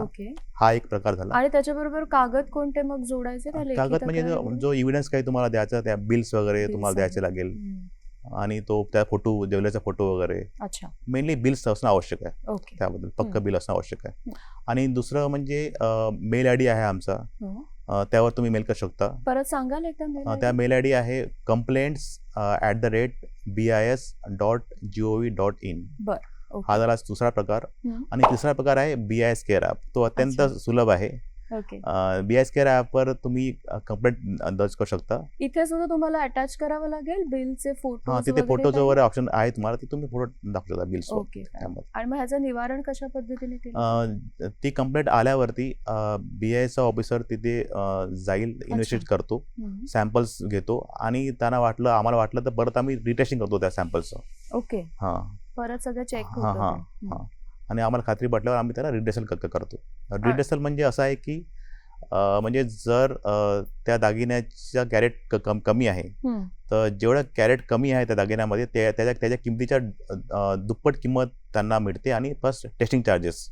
हा एक प्रकार झाला. आणि त्याच्याबरोबर कागद कोणते मग जोडायचे? कागद म्हणजे जो एव्हिडन्स काही तुम्हाला द्यायचा, त्या बिल्स वगैरे तुम्हाला द्यायचे लागेल आणि तो त्या फोटो, ज्वेलरीचा फोटो वगैरे. अच्छा. मेनली बिल्स असणं आवश्यक आहे. ओके. त्याबद्दल पक्क बिल असणं आवश्यक आहे. आणि दुसरं म्हणजे मेल ID आहे आमचा, त्यावर तुम्ही मेल करू शकता. परत सांगाल एकदा? त्या मेल ID आहे complaints@bis.gov.in. हा झाला दुसरा प्रकार. आणि तिसरा प्रकार आहे BIS केअर ॲप. तो अत्यंत सुलभ आहे. BIS केअर ॲपवर तुम्ही कंप्लेंट दर्ज करू शकता. इथे सुद्धा तुम्हाला अटॅच करावं लागेल बिलचे फोटो? तिथे फोटोज वगैरे ऑप्शन आहे तुम्हाला, ते तुम्ही फोटो दाखवू शकता बिल्स. ओके. आणि मग ह्याचं निवारण कशा पद्धतीने केलं? ती कंप्लेंट आल्यावरती BISचा ऑफिसर तिथे जाईल, इन्व्हेस्टिगेट करतो, सॅम्पल्स घेतो आणि आम्हाला वाटलं तर परत आम्ही रिटेस्टिंग करतो त्या सॅम्पल्सचं. ओके. परत सगळं चेक होतं आणि आम्हाला खात्री पटल्यावर आम्ही त्याला रिड्रेसल करतो. रिड्रेसल म्हणजे असं आहे की म्हणजे जर त्या दागिन्याच्या कॅरेट कमी आहे तर जेवढं कॅरेट कमी आहे त्या दागिन्यामध्ये त्याच्या किमतीच्या दुप्पट किंमत त्यांना मिळते आणि प्लस टेस्टिंग चार्जेस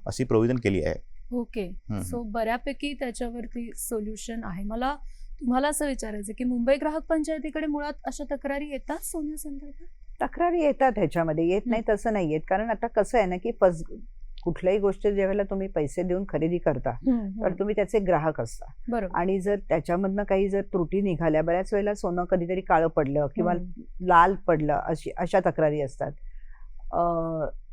अशी प्रोव्हिजन केली आहे. ओके. सो बऱ्यापैकी त्याच्यावरती सोल्युशन आहे. मला तुम्हाला असं विचारायचं की मुंबई ग्राहक पंचायतीकडे मुळात अशा तक्रारी येतात सोन्यासंदर्भात? तक्रारी येतात, ह्याच्यामध्ये येत नाही तसं नाही येत. कारण आता कसं आहे ना की कुठल्याही गोष्ट ज्यावेळेला तुम्ही पैसे देऊन खरेदी करता तर तुम्ही त्याचे ग्राहक असता. आणि जर त्याच्यामधनं काही जर त्रुटी निघाल्या, बऱ्याच वेळेला सोनं कधीतरी काळं पडलं किंवा लाल पडलं, अशा तक्रारी असतात.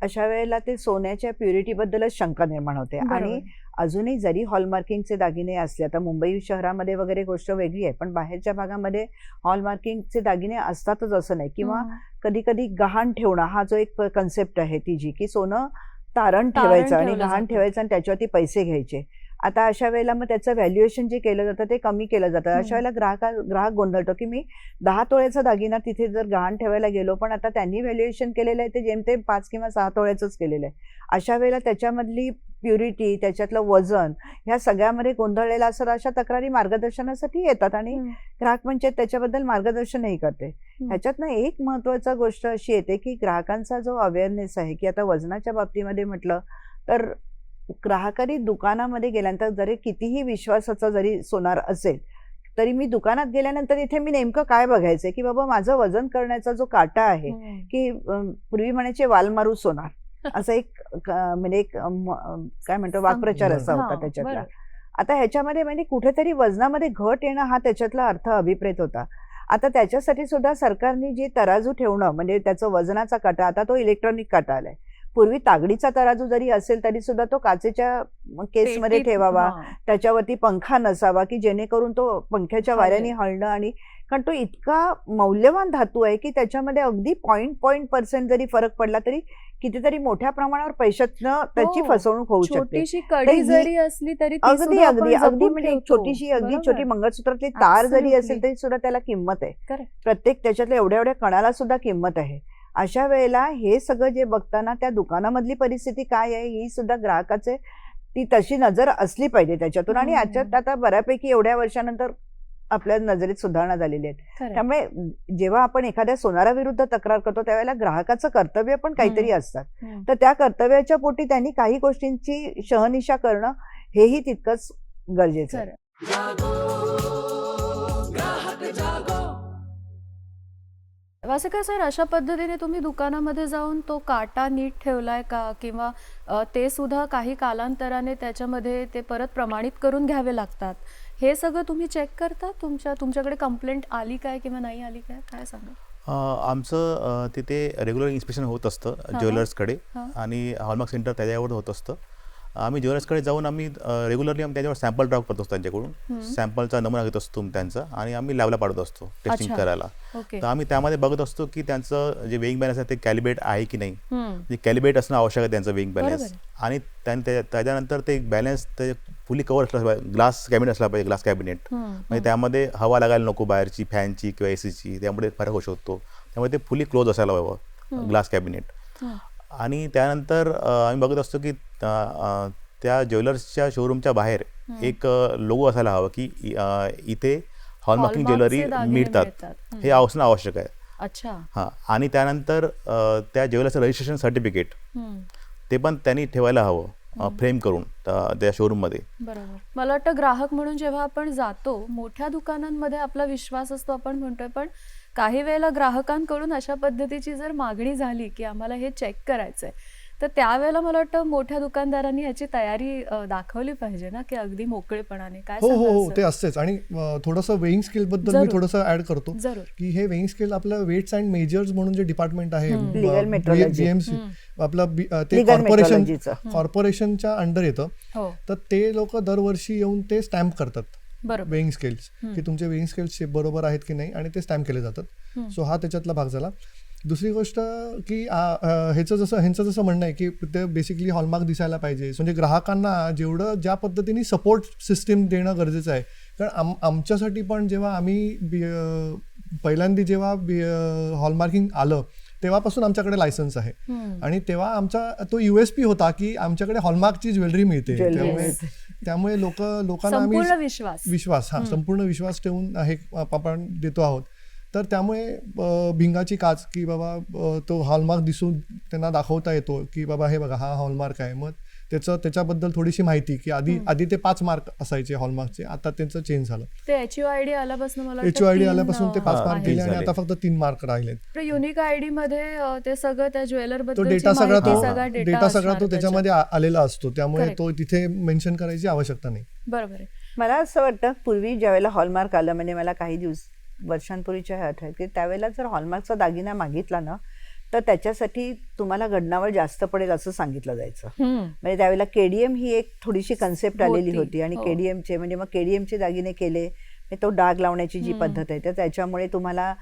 अशा वेळेला ते सोन्याच्या प्युरिटीबद्दलच शंका निर्माण होते. आणि अजूनही जरी हॉलमार्किंगचे दागिने असले, आता मुंबई शहरामध्ये वगैरे गोष्ट वेगळी आहे, पण बाहेरच्या भागामध्ये हॉलमार्किंगचे दागिने असतातच असं नाही. किंवा कधी कधी गहाण ठेवणं हा जो एक कन्सेप्ट आहे ती की सोनं तारण ठेवायचं आणि गहाण ठेवायचं आणि त्याच्यावरती पैसे घ्यायचे. आता अशा वेळेला मग त्याचं व्हॅल्युएशन जे केलं जातं ते कमी केलं जातं. अशा वेळेला ग्राहक गोंधळतो की मी 10 तोळ्याचा दागिना तिथे जर गहाण ठेवायला गेलो, पण आता त्यांनी व्हॅल्युएशन केलेलं आहे ते जेमतेम 5 किंवा 6 तोळ्याचंच केलेलं आहे. अशा वेळेला त्याच्यामधली प्युरिटी, त्याच्यातलं वजन, ह्या सगळ्यामध्ये गोंधळलेला असतात. अशा तक्रारी मार्गदर्शनासाठी येतात आणि ग्राहक पंचायत त्याच्याबद्दल मार्गदर्शनही करते. ह्याच्यातनं एक महत्वाचा गोष्ट अशी येते की ग्राहकांचा जो अवेअरनेस आहे की आता वजनाच्या बाबतीमध्ये म्हटलं तर ग्राहकांनी दुकानामध्ये गेल्यानंतर जरी कितीही विश्वासाचा जरी सोनार असेल तरी मी दुकानात गेल्यानंतर इथे मी नेमकं काय बघायचंय की बाबा माझं वजन करण्याचा जो काटा आहे की पूर्वी म्हणायचे वालमारू सोनार, असं एक म्हणजे एक काय म्हणतो वाक्प्रचार असा होता त्याच्यातला. आता ह्याच्यामध्ये म्हणजे कुठेतरी वजनामध्ये घट येणं हा त्याच्यातला अर्थ अभिप्रेत होता. आता त्याच्यासाठी सुद्धा सरकारने जे तराजू ठेवणं म्हणजे त्याचं वजनाचा काटा, आता तो इलेक्ट्रॉनिक काटा आलाय. पूर्वी तागडीचा तराजू जरी असेल तरी सुद्धा तो काचेच्या केसमध्ये ठेवावा, त्याच्यावरती पंखा नसावा की जेणेकरून तो पंख्याच्या वाऱ्याने हलणं. आणि कारण तो इतका मौल्यवान धातू आहे की त्याच्यामध्ये अगदी 0.0% जरी फरक पडला तरी कितीतरी मोठ्या प्रमाणावर पैशातनं त्याची फसवणूक होऊ शकते. अगदी अगदी अगदी म्हणजे छोटीशी अगदी छोटी मंगळसूत्रातली तार जरी असेल तरी सुद्धा त्याला किंमत आहे. प्रत्येक त्याच्यातल्या एवढ्या एवढ्या कणाला सुद्धा किंमत आहे. अशा वेळेला हे सगळं जे बघताना त्या दुकानामधली परिस्थिती काय आहे ही सुद्धा ग्राहकाचे ती तशी नजर असली पाहिजे त्याच्यातून. आणि याच्यात आता बऱ्यापैकी एवढ्या वर्षानंतर आपल्या नजरेत सुधारणा झालेली आहेत. खरंय. त्यामुळे जेव्हा आपण एखाद्या सोनाराविरुद्ध तक्रार करतो त्यावेळेला ग्राहकाचं कर्तव्य पण काहीतरी असतात. हम्म. तर त्या कर्तव्याच्या पोटी त्यांनी काही गोष्टींची शहानिशा करणं हेही तितकंच गरजेचं आहे. खरंय. जागो ग्राहक जागो. वासेकर सर, अशा पद्धतीने तुम्ही दुकानामध्ये जाऊन तो काटा नीट ठेवलाय का, किंवा ते सुद्धा काही कालांतराने त्याच्यामध्ये ते परत प्रमाणित करून घ्यावे लागतात, हे सगळं तुम्ही चेक करता? तुमच्याकडे कंप्लेंट आली काय किंवा नाही आली काय, काय सांगा? आमचं तिथे रेग्युलर इन्स्पेक्शन होत असतं हा. ज्वेलर्सकडे, हा. आणि हॉलमार्क सेंटर त्याच्यावर होत असतं. आम्ही ज्वेलर्सकडे जाऊन आम्ही रेग्युलरली त्याच्यावर सॅम्पल ड्रॉप करत असतो त्यांच्याकडून. सॅम्पलचा नमुना घेत असतो त्यांचा आणि आम्ही लॅबला पाठवत असतो टेस्टिंग अच्छा. करायला. ओके. तर आम्ही त्यामध्ये बघत असतो की त्यांचं जे वेइंग बॅलन्स आहे ते कॅलिब्रेट आहे की नाही. हम्म. जे कॅलिब्रेट असणं आवश्यक आहे त्यांचं वेइंग बरोबर बॅलन्स. आणि त्याच्यानंतर ते बॅलन्स ते फुली कवर असलं पाहिजे, ग्लास कॅबिनेट असला पाहिजे, ग्लास कॅबिनेट. म्हणजे त्यामध्ये हवा लागायला नको बाहेरची, फॅनची किंवा एसीची, त्यामुळे फरक होऊ शकतो. त्यामुळे ते फुली क्लोज असायला हवं ग्लास कॅबिनेट. आणि त्यानंतर आम्ही बघत असतो की त्या ज्वेलर्सच्या शोरूमच्या बाहेर एक लोगो असायला हवं की इथे हॉलमार्किंग ज्वेलरी मिळतात, हे असणं आवश्यक आहे. अच्छा. हां. आणि त्यानंतर त्या ज्वेलर्सचं रजिस्ट्रेशन सर्टिफिकेट ते पण त्यांनी ठेवायला हवं फ्रेम करून त्या शोरूममध्ये. बरोबर. मला वाटतं ग्राहक म्हणून जेव्हा आपण जातो मोठ्या दुकानांमध्ये आपला विश्वास असतो आपण म्हणतोय, पण काही वेळेला ग्राहकांकडून अशा पद्धतीची जर मागणी झाली की आम्हाला हे चेक करायचंय, तर त्यावेळेला मला वाटतं मोठ्या दुकानदारांनी याची तयारी दाखवली पाहिजे ना, की अगदी मोकळेपणाने. काय हो हो सांगाल हो सर? ते असतेच. आणि थोडंसं वेइंग स्केल बद्दल मी जरूर. थोडंसं ऍड करतो जरूर. की हे वेइंग स्केल आपलं वेट्स अँड मेजर्स म्हणून जे डिपार्टमेंट आहे Legal metrology. BMC आपलं ते Legal कॉर्पोरेशन metrologyचं. कॉर्पोरेशनच्या अंडर येतं. हो. तर ते लोक दरवर्षी येऊन ते स्टॅम्प करतात बरोबर. वेइंग स्केल्स, की तुमचे वेइंग स्केल्स बरोबर आहेत की नाही, आणि ते स्टॅम्प केले जातात. सो हा त्याच्यातला भाग झाला. दुसरी गोष्ट की ह्यांचं जसं म्हणणं आहे की ते बेसिकली हॉलमार्क दिसायला पाहिजे, म्हणजे ग्राहकांना जेवढं ज्या पद्धतीने सपोर्ट सिस्टीम देणं गरजेचं आहे. कारण आमच्यासाठी पण जेव्हा आम्ही पहिल्यांदा जेव्हा हॉलमार्किंग आलं तेव्हापासून आमच्याकडे लायसन्स आहे, आणि तेव्हा आमचा तो USP होता की आमच्याकडे हॉलमार्कची ज्वेलरी मिळते. त्यामुळे लोकांना आम्ही संपूर्ण विश्वास. संपूर्ण विश्वास ठेवून हे आपण देतो आहोत. तर त्यामुळे भिंगाची काच की बाबा तो हॉलमार्क दिसून त्यांना दाखवता येतो की बाबा हे बघा हा हॉलमार्क आहे. मग त्याच्याबद्दल थोडीशी माहिती की आधी ते 5 मार्क असायचे हॉलमार्कचे, आता त्यांचं चेंज झालं. ते HUID आल्यापासून मला वाटतं HUID 3 आल्यापासून ते 5 मार्क गेले, आणि झाले. आता फक्त 3 मार्क राहिलेत. युनिक आयडी मध्ये ते सगळं त्या ज्वेलर तो बद्दल डेटा सगळा डेटा तो त्याच्यामध्ये आलेला असतो, त्यामुळे Correct. तो तिथे मेन्शन करायची आवश्यकता नाही. बरोबर आहे. मला असं वाटतं पूर्वी ज्यावेळेला हॉलमार्क आलं, म्हणजे मला काही वर्षांपूर्वीच्या ह्या आठवत की त्यावेळेला जर हॉलमार्कचा दागिना मागितला ना, तर त्याच्यासाठी तुम्हाला घडणावळ जास्त पडेल असं सांगितलं जायचं. म्हणजे त्यावेळेला KDM ही एक थोडीशी कन्सेप्ट आलेली होती, आणि KDMचे म्हणजे मग KDMचे दागिने केले, तो डाग लावण्याची जी पद्धत आहे तर त्याच्यामुळे तुम्हाला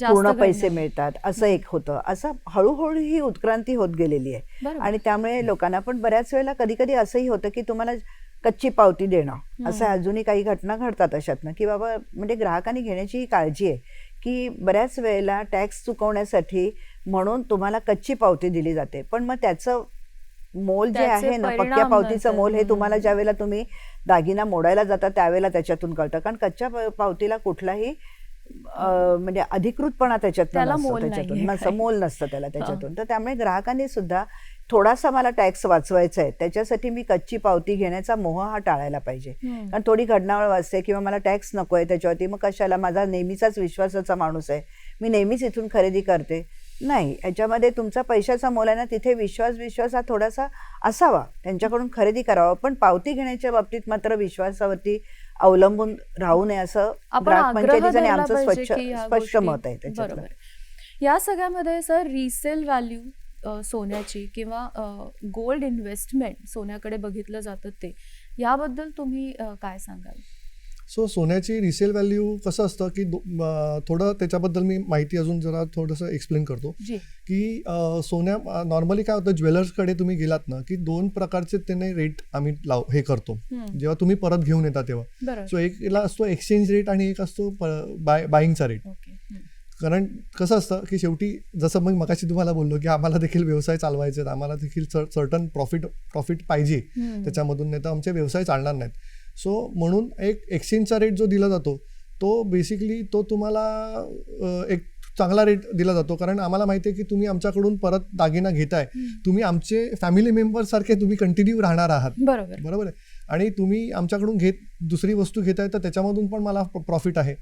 पूर्ण पैसे मिळतात असं एक होतं. असं हळूहळू ही उत्क्रांती होत गेलेली आहे. आणि त्यामुळे लोकांना पण बऱ्याच वेळेला कधी कधी असंही होतं की तुम्हाला कच्ची पावती देणं, असं अजूनही काही घटना घडतात अशातनं, की बाबा म्हणजे ग्राहकांनी घेण्याची ही काळजी आहे की बऱ्याच वेळेला टॅक्स चुकवण्यासाठी म्हणून तुम्हाला कच्ची पावती दिली जाते, पण मग त्याचं मोल जे आहे ना, पक्क्या पावतीचं मोल हे तुम्हाला ज्या वेळेला तुम्ही दागिना मोडायला जाता त्यावेळेला त्याच्यातून कळतं. कारण कच्च्या पावतीला कुठलाही म्हणजे अधिकृतपणा त्याच्यातून मोल नसतं त्याला त्याच्यातून. तर त्यामुळे ग्राहकांनी सुद्धा थोडासा मला टॅक्स वाचवायचा आहे त्याच्यासाठी मी कच्ची पावती घेण्याचा मोह हा टाळायला पाहिजे. कारण थोडी घडणावळ वाचते किंवा मला टॅक्स नको आहे त्याच्यावरती, मग कशाला, माझा नेहमीचाच विश्वासाचा माणूस आहे, मी नेहमीच इथून खरेदी करते. नाही, याच्यामध्ये तुमचा पैशाचा मोल आहे ना, तिथे विश्वास हा थोडासा असावा, त्यांच्याकडून खरेदी करावा. पण पावती घेण्याच्या बाबतीत मात्र विश्वासावरती अवलंबून राहू नये असं ग्राहक पंचायतीचं आणि आमचं स्पष्ट मत आहे त्याच्यातलं. या सगळ्यामध्ये सर रिसेल व्हॅल्यू सोन्याची किंवा गोल्ड इन्व्हेस्टमेंट सोन्याकडे बघितलं जातं ते, याबद्दल तुम्ही काय सांगाल? सो सोन्याची रिसेल व्हॅल्यू कसं असतं की थोडं त्याच्याबद्दल मी माहिती अजून जरा थोडंसं एक्सप्लेन करतो की सोन्या नॉर्मली काय होतं, ज्वेलर्सकडे तुम्ही गेलात ना की 2 प्रकारचे त्याने रेट आम्ही हे करतो जेव्हा तुम्ही परत घेऊन येता तेव्हा. सो एकला असतो एक्सचेंज रेट आणि एक असतो बाईंगचा रेट. कारण कसं असतं की शेवटी जसं मग मगाशी तुम्हाला बोललो की आम्हाला देखील व्यवसाय चालवायचे आहेत, आम्हाला देखील सर्टन प्रॉफिट पाहिजे त्याच्यामधून, नाही तर आमचे व्यवसाय चालणार नाहीत. सो म्हणून एक एक्सचेंजचा रेट जो दिला जातो तो बेसिकली तो तुम्हाला एक चांगला रेट दिला जातो, कारण आम्हाला माहिती आहे की तुम्ही आमच्याकडून परत दागिना घेताय, तुम्ही आमचे फॅमिली मेंबर सारखे तुम्ही कंटिन्यू राहणार आहात. बरोबर आहे. आणि तुम्ही आमच्याकडून दुसरी वस्तू घेताय तर त्याच्यामधून पण मला प्रॉफिट आहे,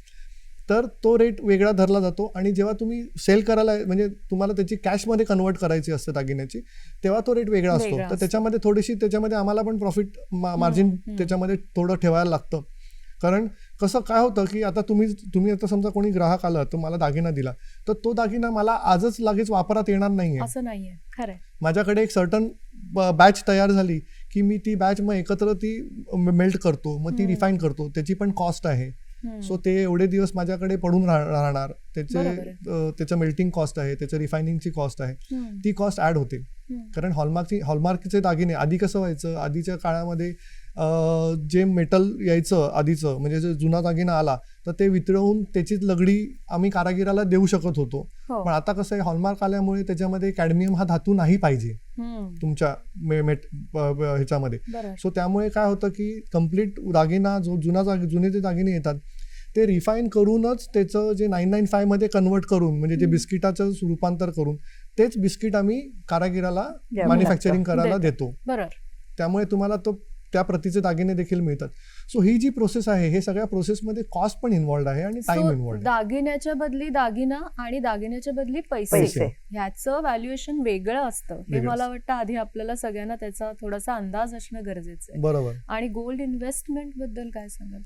तर तो रेट वेगळा धरला जातो. आणि जेव्हा तुम्ही सेल करायला म्हणजे तुम्हाला त्याची कॅशमध्ये कन्वर्ट करायची असते दागिन्याची, तेव्हा तो रेट वेगळा असतो. तर त्याच्यामध्ये त्याच्यामध्ये आम्हाला पण प्रॉफिट मार्जिन त्याच्यामध्ये थोडं ठेवायला लागतं. कारण कसं काय होतं की आता तुम्ही आता समजा कोणी ग्राहक आला तर मला दागिना दिला, तर तो दागिना मला आजच लगेच वापरात येणार नाहीये, असं नाहीये. खरं, माझ्याकडे एक सर्टन बॅच तयार झाली की मी ती बॅच मग एकत्र ती मेल्ट करतो, मग ती रिफाईन करतो, त्याची पण कॉस्ट आहे. सो ते एवढे दिवस माझ्याकडे पडून राहणार, त्याचं मेल्टिंग कॉस्ट आहे, त्याचं रिफायनिंगची कॉस्ट आहे, ती कॉस्ट ऍड होते. कारण हॉलमार्कचे दागिने आधी कसं व्हायचं, आधीच्या काळामध्ये जे मेटल यायचं आधीचं, म्हणजे जे जुना दागिना आला तर ते वितळवून त्याचीच लगडी आम्ही कारागिराला देऊ शकत होतो. पण आता कसं आहे, हॉलमार्क आल्यामुळे त्याच्यामध्ये कॅडमियम हा धातू नाही पाहिजे तुमच्या ह्याच्यामध्ये. सो त्यामुळे काय होतं की कम्प्लीट दागिना जो जुने जे दागिने येतात ते रिफाईन करूनच त्याचं जे 995 मध्ये कन्वर्ट करून, म्हणजे जे बिस्किटाचं रूपांतर करून तेच बिस्किट आम्ही कारागिराला मॅन्युफॅक्चरिंग करायला देतो. त्यामुळे तुम्हाला त्या प्रतीचे दागिने देखील मिळतात. सो ही जी प्रोसेस आहे, हे सगळ्या प्रोसेसमध्ये कॉस्ट पण इन्व्हॉल्ड आहे आणि टाइम इन्व्हॉल्ड आहे. दागिन्याच्या बदली दागिना आणि दागिन्याच्या बदली पैसे ह्याचं व्हॅल्युएशन वेगळं असतं. हे मला वाटतं आधी आपल्याला सगळ्यांना त्याचा थोडासा अंदाज असणं गरजेचं आहे. बरोबर. आणि गोल्ड इन्व्हेस्टमेंट बद्दल काय सांगाल?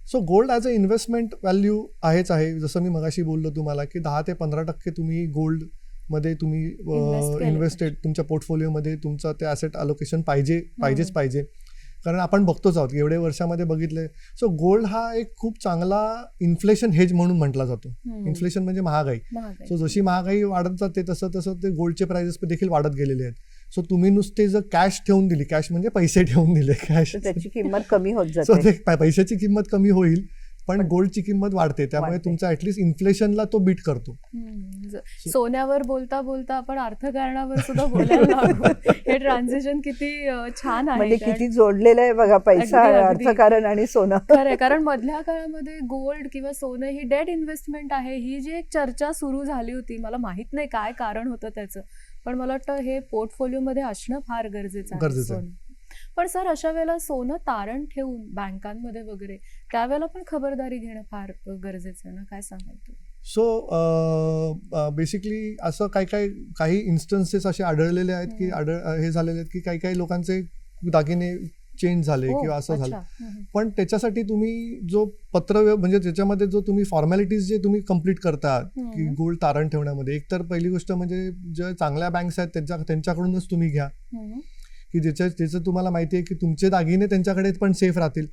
So gold as a investment value आहेच आहे. जसं मी मगाशी बोललो तुम्हाला की 10 ते 15% तुम्ही गोल्ड मध्ये तुम्ही इन्व्हेस्टेड तुमच्या पोर्टफोलिओमध्ये तुमचं ते ॲसेट अलोकेशन पाहिजे. कारण आपण बघतोच आहोत की एवढे वर्षामध्ये बघितले. सो गोल्ड हा एक खूप चांगला इन्फ्लेशन हेज म्हणून म्हटला जातो. इन्फ्लेशन म्हणजे महागाई. सो जशी महागाई वाढत जाते तसं ते गोल्डचे प्राइसेस देखील वाढत गेलेले आहेत. सो तुम्ही नुसते जर कॅश ठेवून दिली, कॅश म्हणजे पैसे ठेवून दिले, कॅश त्याची किंमत कमी होत जाते. सो ते पैशाची किंमत कमी होईल पण गोल्डची किंमत वाढते, त्यामुळे तुमचा ऍटलीस्ट इन्फ्लेशनला तो बीट करतो. सोन्यावर बोलता बोलता आपण अर्थकारणावर सुद्धा बोलायला लागलो. हे ट्रान्झिशन किती छान आहे, म्हणजे किती जोडलेलं आहे बघा, पैसा, अर्थकारण आणि सोनं. खरंय, कारण मधल्या काळामध्ये गोल्ड किंवा सोनं ही डेट इन्व्हेस्टमेंट आहे, ही जी एक चर्चा सुरू झाली होती. मला माहित नाही काय कारण होतं त्याचं, पण मला वाटतं हे पोर्टफोलिओ मध्ये असणं फार गरजेचं आहे. पण सर, अशा वेळेला सोनं तारण ठेवून बँकांमध्ये वगैरे त्यावेळेला पण खबरदारी घेणं फार गरजेचं आहे ना, काय सांगाल तुम्ही? सो बेसिकली असं काही इन्स्टन्सेस असे आढळलेले आहेत की हे झालेले आहेत की काही लोकांचे दागिने चेंज झाले किंवा असं झालं. पण त्याच्यासाठी तुम्ही जो म्हणजे त्याच्यामध्ये जो तुम्ही फॉर्मॅलिटीज जे तुम्ही कम्प्लीट करता की गोल्ड तारण ठेवण्यामध्ये, एक तर पहिली गोष्ट म्हणजे ज्या चांगल्या बँक्स आहेत त्यांच्याकडूनच तुम्ही घ्या की ज्याचं तुम्हाला माहिती आहे की तुमचे दागिने त्यांच्याकडे पण सेफ राहतील.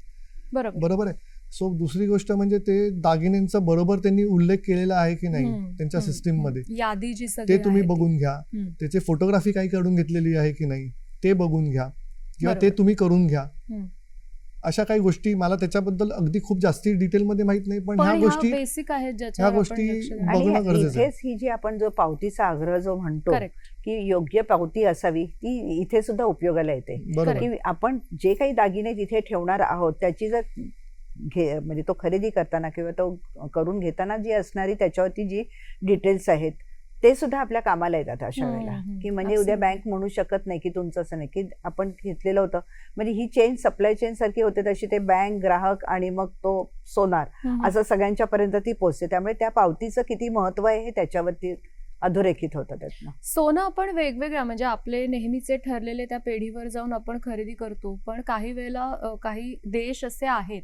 बरोबर आहे. सो दुसरी गोष्ट म्हणजे ते दागिन्यांचा बरोबर त्यांनी उल्लेख केलेला आहे की नाही त्यांच्या सिस्टीम मध्ये, यादी जी ते तुम्ही बघून घ्या. त्याचे फोटोग्राफी काही काढून घेतलेली आहे की नाही ते बघून घ्या, किंवा ते तुम्ही करून घ्या. अशा काही गोष्टी, मला त्याच्याबद्दल अगदी खूप जास्ती डिटेलमध्ये माहित नाही, पण ह्या गोष्टी बेसिक आहेत, ह्या गोष्टी बघणं गरजेचं आहे. ही जी आपण जो पावतीचा आग्रह जो म्हणतो की योग्य पावती असावी, ती इथे सुद्धा उपयोगाला येते. की आपण जे काही दागिने तिथे ठेवणार आहोत त्याची जर म्हणजे तो खरेदी करताना किंवा तो करून घेताना जी असणारी त्याच्यावरती जी डिटेल्स आहेत ते सुद्धा आपल्या कामाला येतात अशा वेळेला. की म्हणजे उद्या बँक म्हणू शकत नाही की तुमचं असं नाही की आपण घेतलेलं होतं, म्हणजे ही चेन सप्लाय चेन सारखी होते तशी ते बँक, ग्राहक आणि मग तो सोनार असं सगळ्यांच्या पर्यंत ती पोहोचते. त्यामुळे त्या पावतीचं किती महत्व आहे हे त्याच्यावरती अधोरेखित होतं. त्यातनं सोनं आपण वेगवेगळ्या, म्हणजे आपले नेहमीचे ठरलेले त्या पेढीवर जाऊन आपण खरेदी करतो, पण काही वेळेला काही देश असे आहेत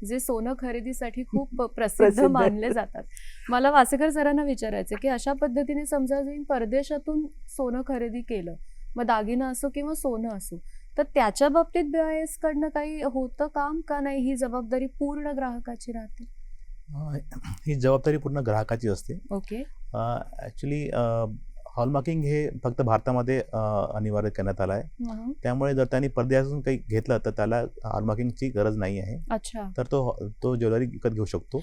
जे सोनं खरेदीसाठी खूप प्रसिद्ध मानले जातात. मला वासेकर सरांना विचारायचं की अशा पद्धतीने समजा परदेशातून सोनं खरेदी केलं, मग दागिना असो किंवा सोनं असो, तर त्याच्या बाबतीत BIS कडनं काही होतं काम का नाही? ही जबाबदारी पूर्ण ग्राहकाची राहते? ही जबाबदारी पूर्ण ग्राहकाची असते. ओके. ऍक्च्युली हॉलमार्किंग हे फक्त भारतामध्ये अनिवार्य करण्यात आलं आहे. त्यामुळे जर त्यांनी परदेशातून काही घेतलं तर त्याला हॉलमार्किंगची गरज नाही आहे. तर तो ज्वेलरी विकत घेऊ शकतो.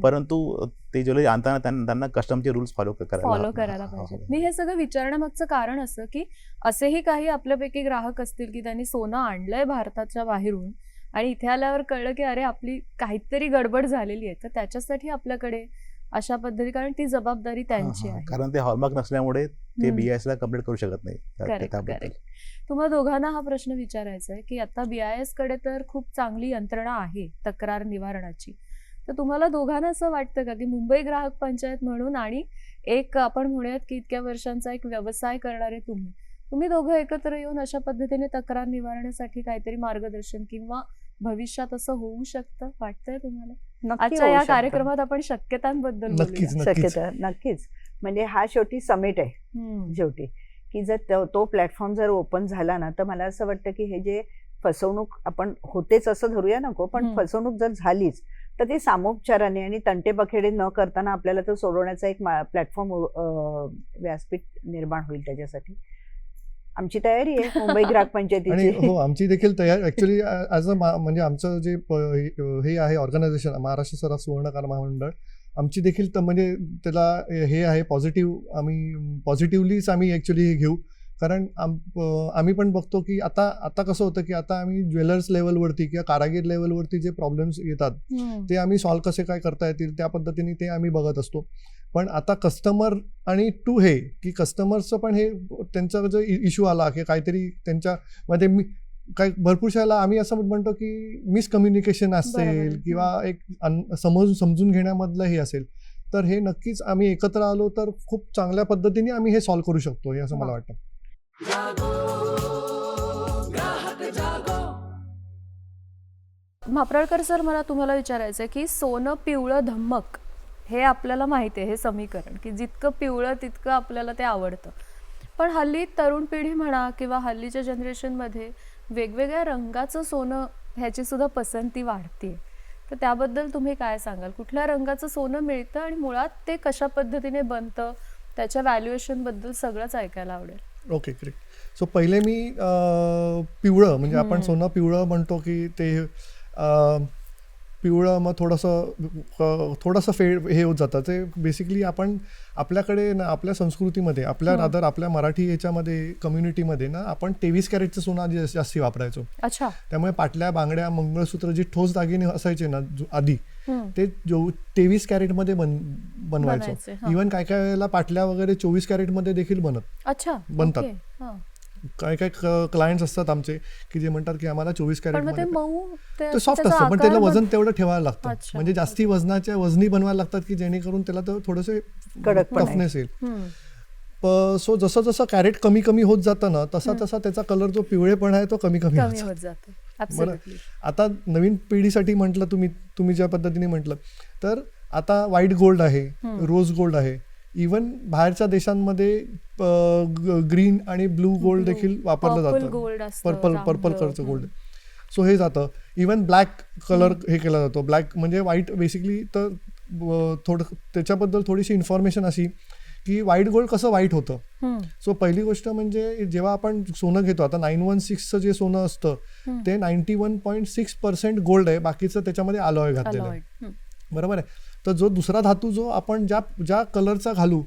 परंतु ते ज्वेलरी आणताना त्यांना कस्टमचे रूल्स फॉलो करायला पाहिजे. मी हे सगळं विचारण्यामागचं कारण असं की असेही काही आपल्यापैकी ग्राहक असतील की त्यांनी सोनं आणलंय भारताच्या बाहेरून आणि इथे आल्यावर कळलं की अरे आपली काहीतरी गडबड झालेली आहे, तर त्याच्यासाठी आपल्याकडे अशा पद्धती, कारण ती जबाबदारी त्यांची आहे. कारण ते हॉलमार्क नसल्यामुळे ते BIS ला कंप्लीट करू शकत नाही करेक्ट त्याबद्दल. करेक्ट. तुम्हा दोघांना हा प्रश्न विचारायचा आहे की आता BIS कडे तर खूप चांगली यंत्रणा आहे तक्रार निवारणाची, तर तुम्हाला दोघांना असं वाटतं का की मुंबई ग्राहक पंचायत म्हणून आणि एक आपण म्हणूयात की इतक्या वर्षांचा एक व्यवसाय करणारे तुम्ही दोघं एकत्र येऊन अशा पद्धतीने तक्रार निवारणासाठी काहीतरी मार्गदर्शन किंवा भविष्यात असं होऊ शकतं, वाटतंय तुम्हाला? नक्की आजच्या होऊ या शकतं. कार्यक्रमात आपण शक्यतांबद्दल नक्कीच बोलूया. नक्कीच. शक्यता नक्कीच. म्हणजे हा शेवटी समिट आहे शेवटी, की जर तो प्लॅटफॉर्म जर ओपन झाला ना, तर मला असं वाटतं की हे जे फसवणूक आपण होतेच असं धरूया नको, पण फसवणूक जर झालीच तर ते सामोपचाराने आणि तंटेबखेडे न करताना आपल्याला तो सोडवण्याचा एक प्लॅटफॉर्म व्यासपीठ निर्माण होईल. त्याच्यासाठी आमची तयारी आहे मुंबई ग्राहक आणि पंचायतीची. हो, आमची देखील तयारी ऍक्च्युली ॲज अ म्हणजे आमचं जे हे आहे ऑर्गनायझेशन महाराष्ट्र सराफ सुवर्णकार महामंडळ, आमची देखील म्हणजे त्याला हे आहे पॉझिटिव्ह, आम्ही पॉझिटिव्हलीच आम्ही ॲक्च्युली हे घेऊ. कारण आम्ही पण बघतो की आता कसं होतं की आता आम्ही ज्वेलर्स लेवलवरती किंवा कारागीर लेवलवरती जे प्रॉब्लेम्स येतात ते आम्ही सॉल्व्ह कसे काय करता येतील त्या पद्धतीने ते आम्ही बघत असतो. पण आता कस्टमर आणि टू हे की कस्टमरचं पण हे त्यांचा जो इश्यू आला की काहीतरी त्यांच्यामध्ये काही भरपूरशा वेळेला आम्ही असं म्हणतो की मिसकम्युनिकेशन असेल किंवा एक समजून घेण्यामधलं हे असेल, तर हे नक्कीच आम्ही एकत्र आलो तर खूप चांगल्या पद्धतीने आम्ही हे सॉल्व्ह करू शकतो हे असं मला वाटतं. जागो ग्राहक जागो. म्हापराळकर सर, मला तुम्हाला विचारायचं आहे की सोनं पिवळं धम्मक हे आपल्याला माहिती आहे, हे समीकरण की जितकं पिवळं तितकं आपल्याला ते आवडतं, पण हल्ली तरुण पिढी म्हणा किंवा हल्लीच्या जनरेशनमध्ये वेगवेगळ्या रंगाचं सोनं ह्याची सुद्धा पसंती वाढते, तर त्याबद्दल तुम्ही काय सांगाल? कुठल्या रंगाचं सोनं मिळतं आणि मुळात ते कशा पद्धतीने बनतं, त्याच्या व्हॅल्युएशनबद्दल सगळंच ऐकायला आवडेल. Okay great. सो पहिले मी पिवळं म्हणजे आपण सोनं पिवळं म्हणतो की ते पिवळं मग थोडंसं फेड हे होत जातं. ते बेसिकली आपण आपल्याकडे ना आपल्या संस्कृतीमध्ये आपल्या मराठी याच्यामध्ये कम्युनिटीमध्ये ना आपण 23 कॅरेटचं सोनं जास्ती वापरायचो. अच्छा. त्यामुळे पाटल्या, बांगड्या, मंगळसूत्र जे ठोस दागिने असायचे ना आधी ते 23 कॅरेटमध्ये बनवायचो. इव्हन काय काय वेळेला पाटल्या वगैरे 24 कॅरेटमध्ये देखील बनतात. काय काय क्लायंट्स असतात आमचे की जे म्हणतात की आम्हाला 24 कॅरेट ते सॉफ्ट असतं, पण त्याला वजन तेवढं ठेवायला लागतं. म्हणजे जास्ती वजनी बनवायला लागतात की जेणेकरून त्याला तर थोडंसं टफनेस येईल. सो जसं जसं कॅरेट कमी कमी होत जातं ना तसा त्याचा कलर जो पिवळेपणा आहे तो कमी कमी होत जातो. आता नवीन पिढीसाठी म्हटलं तुम्ही ज्या पद्धतीने म्हटलं तर आता व्हाईट गोल्ड आहे, रोज गोल्ड आहे. इवन बाहेरच्या देशांमध्ये ग्रीन आणि ब्लू गोल्ड देखील वापरलं जातं, पर्पल कलरचं गोल्ड. सो हे जातं. इवन ब्लॅक कलर हे केला जातो. ब्लॅक म्हणजे व्हाईट बेसिकली. तर थोडं त्याच्याबद्दल थोडीशी इन्फॉर्मेशन अशी की व्हाईट गोल्ड कसं व्हाईट होतं. सो पहिली गोष्ट म्हणजे जेव्हा आपण सोनं घेतो, आता 916चं जे सोनं असतं ते 91.6% गोल्ड आहे, बाकीचं त्याच्यामध्ये अलॉय घातलेलं आहे, बरोबर आहे. तर जो दुसरा धातू जो आपण ज्या कलरचा घालू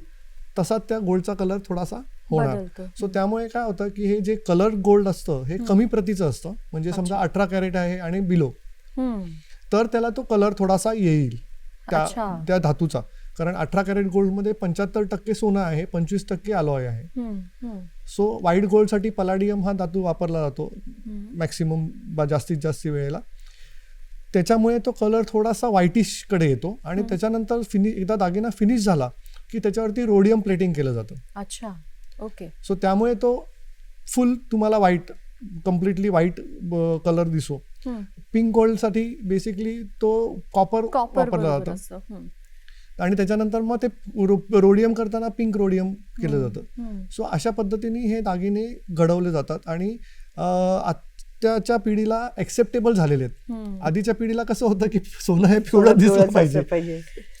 तसा त्या गोल्डचा कलर थोडासा होणार. सो त्यामुळे काय होतं की हे जे कलर गोल्ड असतं हे कमी प्रतीचं असतं. म्हणजे समजा 18 कॅरेट आहे आणि बिलो, तर त्याला तो कलर थोडासा येईल त्या धातूचा. कारण 18 कॅरेट गोल्डमध्ये 75% सोनं आहे, 25% अलॉय आहे. सो व्हाईट गोल्डसाठी पॅलाडियम हा धातू वापरला जातो मॅक्सिमम जास्तीत जास्त वेळेला. त्याच्यामुळे तो कलर थोडासा व्हाईटिशकडे येतो आणि त्याच्यानंतर एकदा दागिना फिनिश झाला की त्याच्यावरती रोडियम प्लेटिंग केलं जातं. अच्छा, ओके. सो त्यामुळे तो फुल तुम्हाला व्हाईट, कम्प्लिटली व्हाईट कलर दिसो. पिंक गोल्डसाठी बेसिकली तो कॉपर वापरला जातो आणि त्याच्यानंतर मग ते रोडियम करताना पिंक रोडियम केलं जातं. सो अशा पद्धतीने हे दागिने घडवले जातात आणि आत्ताच्या पिढीला ऍक्सेप्टेबल झालेले आहेत. आधीच्या पिढीला कसं होतं की सोनं हे पिवळं दिसलं पाहिजे,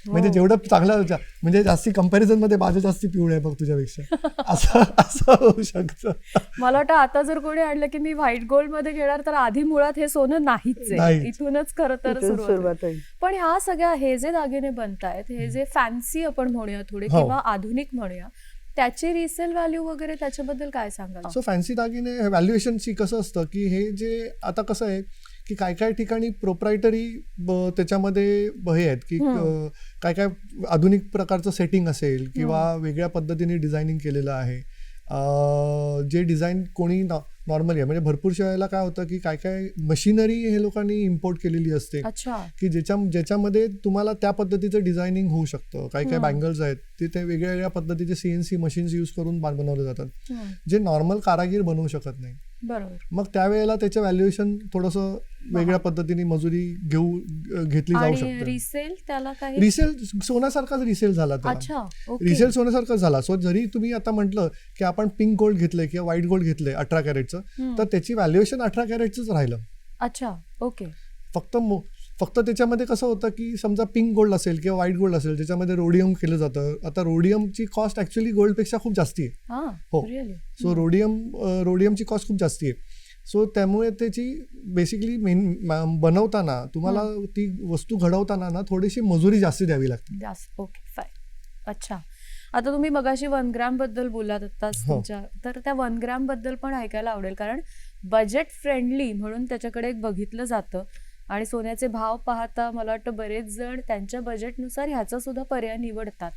म्हणजे जेवढं चांगलं म्हणजे जास्ती कंपॅरिझन मध्ये माझं जास्ती पिवळं आहे बघ तुझ्यापेक्षा, असं होऊ शकतं. मला वाटतं आता जर कोणी आणलं की मी व्हाईट गोल्ड मध्ये घेणार तर आधी मुळात हे सोनं नाहीच आहे, इथूनच खरं तर सुरुवात आहे. पण ह्या सगळ्या हे जे दागिने बनतायत, हे जे फॅन्सी आपण म्हणूया थोडे किंवा आधुनिक म्हणूया, त्याची रिसेल व्हॅल्यू वगैरे त्याच्याबद्दल काय सांगाल? सो फॅन्सी दागिने व्हॅल्युएशन कसं असतं की हे जे आता कसं आहे की काय काय ठिकाणी प्रोप्रायटरी त्याच्यामध्ये हे आहेत की काय काय आधुनिक प्रकारचं सेटिंग असेल किंवा वेगळ्या पद्धतीने डिझायनिंग केलेलं आहे, जे डिझाईन कोणी नॉर्मली आहे. म्हणजे भरपूरशा वेळेला काय होतं की काय काय मशिनरी हे लोकांनी इम्पोर्ट केलेली असते की ज्याच्यामध्ये तुम्हाला त्या पद्धतीचं डिझायनिंग होऊ शकतं. काही काही बँगल्स आहेत ते वेगळ्या वेगळ्या पद्धतीचे CNC मशीन्स यूज करून बनवले जातात, जे नॉर्मल कारागीर बनवू शकत नाही. बरोबर. मग त्यावेळेला त्याचं व्हॅल्युएशन थोडंसं वेगळ्या पद्धतीने मजुरी घेतली जाऊ शकते. रिसेल त्याला काही रिसेल सोन्यासारखाच रिसेल झाला त्याला. रिसेल सोन्यासारखाच झाला. सो जरी तुम्ही आता म्हटलं की आपण पिंक गोल्ड घेतलंय किंवा व्हाईट गोल्ड घेतलंय 18 कॅरेटचं, तर त्याची व्हॅल्युएशन 18 कॅरेटच राहिलं. अच्छा, ओके. फक्त त्याच्यामध्ये कसं होतं की समजा पिंक गोल्ड असेल किंवा व्हाईट गोल्ड असेल, त्याच्यामध्ये रोडियम केलं जातं. आता रोडियमची कॉस्ट ऍक्च्युअली गोल्डपेक्षा खूप जास्ती आहे. हो. सो रोडियमची कॉस्ट खूप जास्ती आहे. सो त्यामुळे त्याची बेसिकली बनवताना तुम्हाला ती वस्तू घडवताना ना थोडीशी मजुरी जास्ती द्यावी लागते. Okay, fine. अच्छा, आता तुम्ही मगाशी 1 ग्रॅम बद्दल बोलात आत्ताच तुमच्या, तर त्या 1 ग्रॅम बद्दल पण ऐकायला आवडेल, कारण बजेट फ्रेंडली म्हणून त्याच्याकडे एक बघितलं जातं आणि सोन्याचे भाव पाहता मला वाटतं बरेच जण त्यांच्या बजेटनुसार ह्याचा सुद्धा पर्याय निवडतात.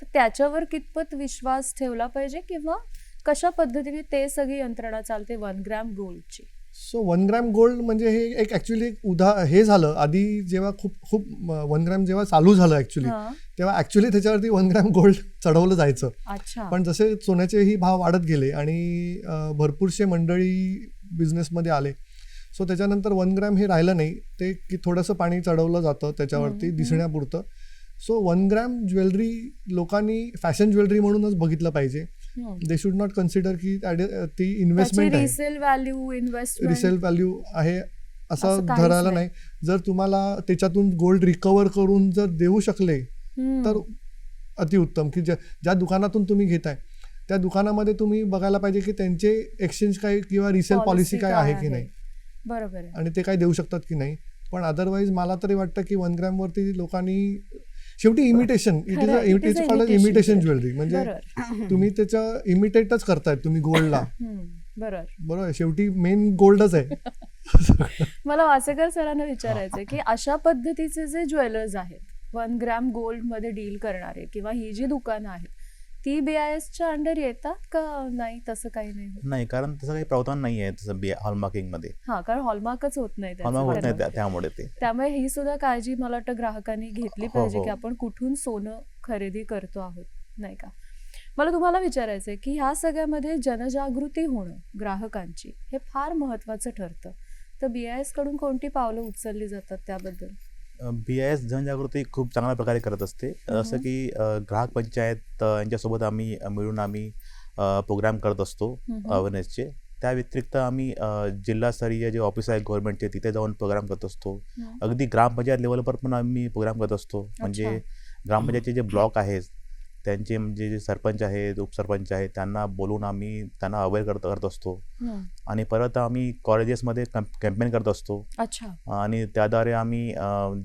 तर त्याच्यावर कितपत विश्वास ठेवला पाहिजे किंवा कशा पद्धतीने ते सगळी यंत्रणा चालते 1 ग्रॅम गोल्डची? सो 1 ग्रॅम गोल्ड म्हणजे हे एक ऍक्च्युली हे झालं आधी जेव्हा खूप 1 ग्रॅम जेव्हा चालू झालं ऍक्च्युली, तेव्हा ऍक्च्युली त्याच्यावरती 1 ग्रॅम गोल्ड चढवलं जायचं. पण जसे सोन्याचेही भाव वाढत गेले आणि भरपूरशे मंडळी बिझनेसमध्ये आले, सो त्याच्यानंतर 1 ग्रॅम हे राहिलं नाही. ते की थोडंसं पाणी चढवलं जातं त्याच्यावरती दिसण्यापुरतं. सो 1 ग्रॅम ज्वेलरी लोकांनी फॅशन ज्वेलरी म्हणूनच बघितलं पाहिजे. दे शुड नॉट कन्सिडर की ती इन्व्हेस्टमेंट आहे, रिसेल व्हॅल्यू आहे असं धरायला नाही. जर तुम्हाला त्याच्यातून गोल्ड रिकवर करून जर देऊ शकले तर अतिउत्तम. की ज्या दुकानातून तुम्ही घेताय त्या दुकानामध्ये तुम्ही बघायला पाहिजे की त्यांचे एक्सचेंज काय किंवा रिसेल पॉलिसी काय आहे की नाही. बरोबर. आणि ते काय देऊ शकतात की नाही. पण अदरवाईज मला तरी वाटतं की 1 ग्रॅम वरती लोकांनी शेवटी imitation, it is called imitation jewellery. म्हणजे तुम्ही त्याचं इमिटेटच करतायत तुम्ही गोल्डला. बरोबर, शेवटी मेन गोल्डच आहे. मला वासेकर सरांना विचारायचंय की अशा पद्धतीचे जे ज्वेलर्स आहेत 1 ग्रॅम गोल्ड मध्ये डील करणारे किंवा ही जी दुकानं आहेत ती BISच्या अंडर येतात का नाही? तसं काही नाही, कारण तसं काही प्रावधान नाही आहे तसं हॉलमार्किंग मध्ये. कारण हॉलमार्कच होत नाही त्यामुळे ही सुद्धा काळजी मला वाटतं ग्राहकांनी घेतली पाहिजे की आपण कुठून सोनं खरेदी करतो आहोत, नाही का? मला तुम्हाला विचारायचंय की ह्या सगळ्यामध्ये जनजागृती होणं ग्राहकांची हे फार महत्वाचं ठरतं. तर BIS कडून कोणती पावलं उचलली जातात त्याबद्दल? BIS जनजागृती खूप चांगल्या प्रकारे करत असते. जसं की ग्राहक पंचायत यांच्यासोबत मिळून आम्ही प्रोग्राम करत असतो अवेअरनेसचे. त्या व्यतिरिक्त आम्ही जिल्हास्तरीय जे ऑफिस आहे गव्हर्नमेंटचे तिथे जाऊन प्रोग्राम करत असतो. अगदी ग्रामपंचायत लेवलवर पण आम्ही प्रोग्राम करत असतो. म्हणजे ग्रामपंचायतचे जे ब्लॉक आहेत त्यांचे म्हणजे जे सरपंच आहेत, उपसरपंच आहेत, त्यांना बोलून आम्ही त्यांना अवेअर करत असतो. आणि परत आम्ही कॉलेजेसमध्ये कॅम्पेन करत असतो. आणि त्याद्वारे आम्ही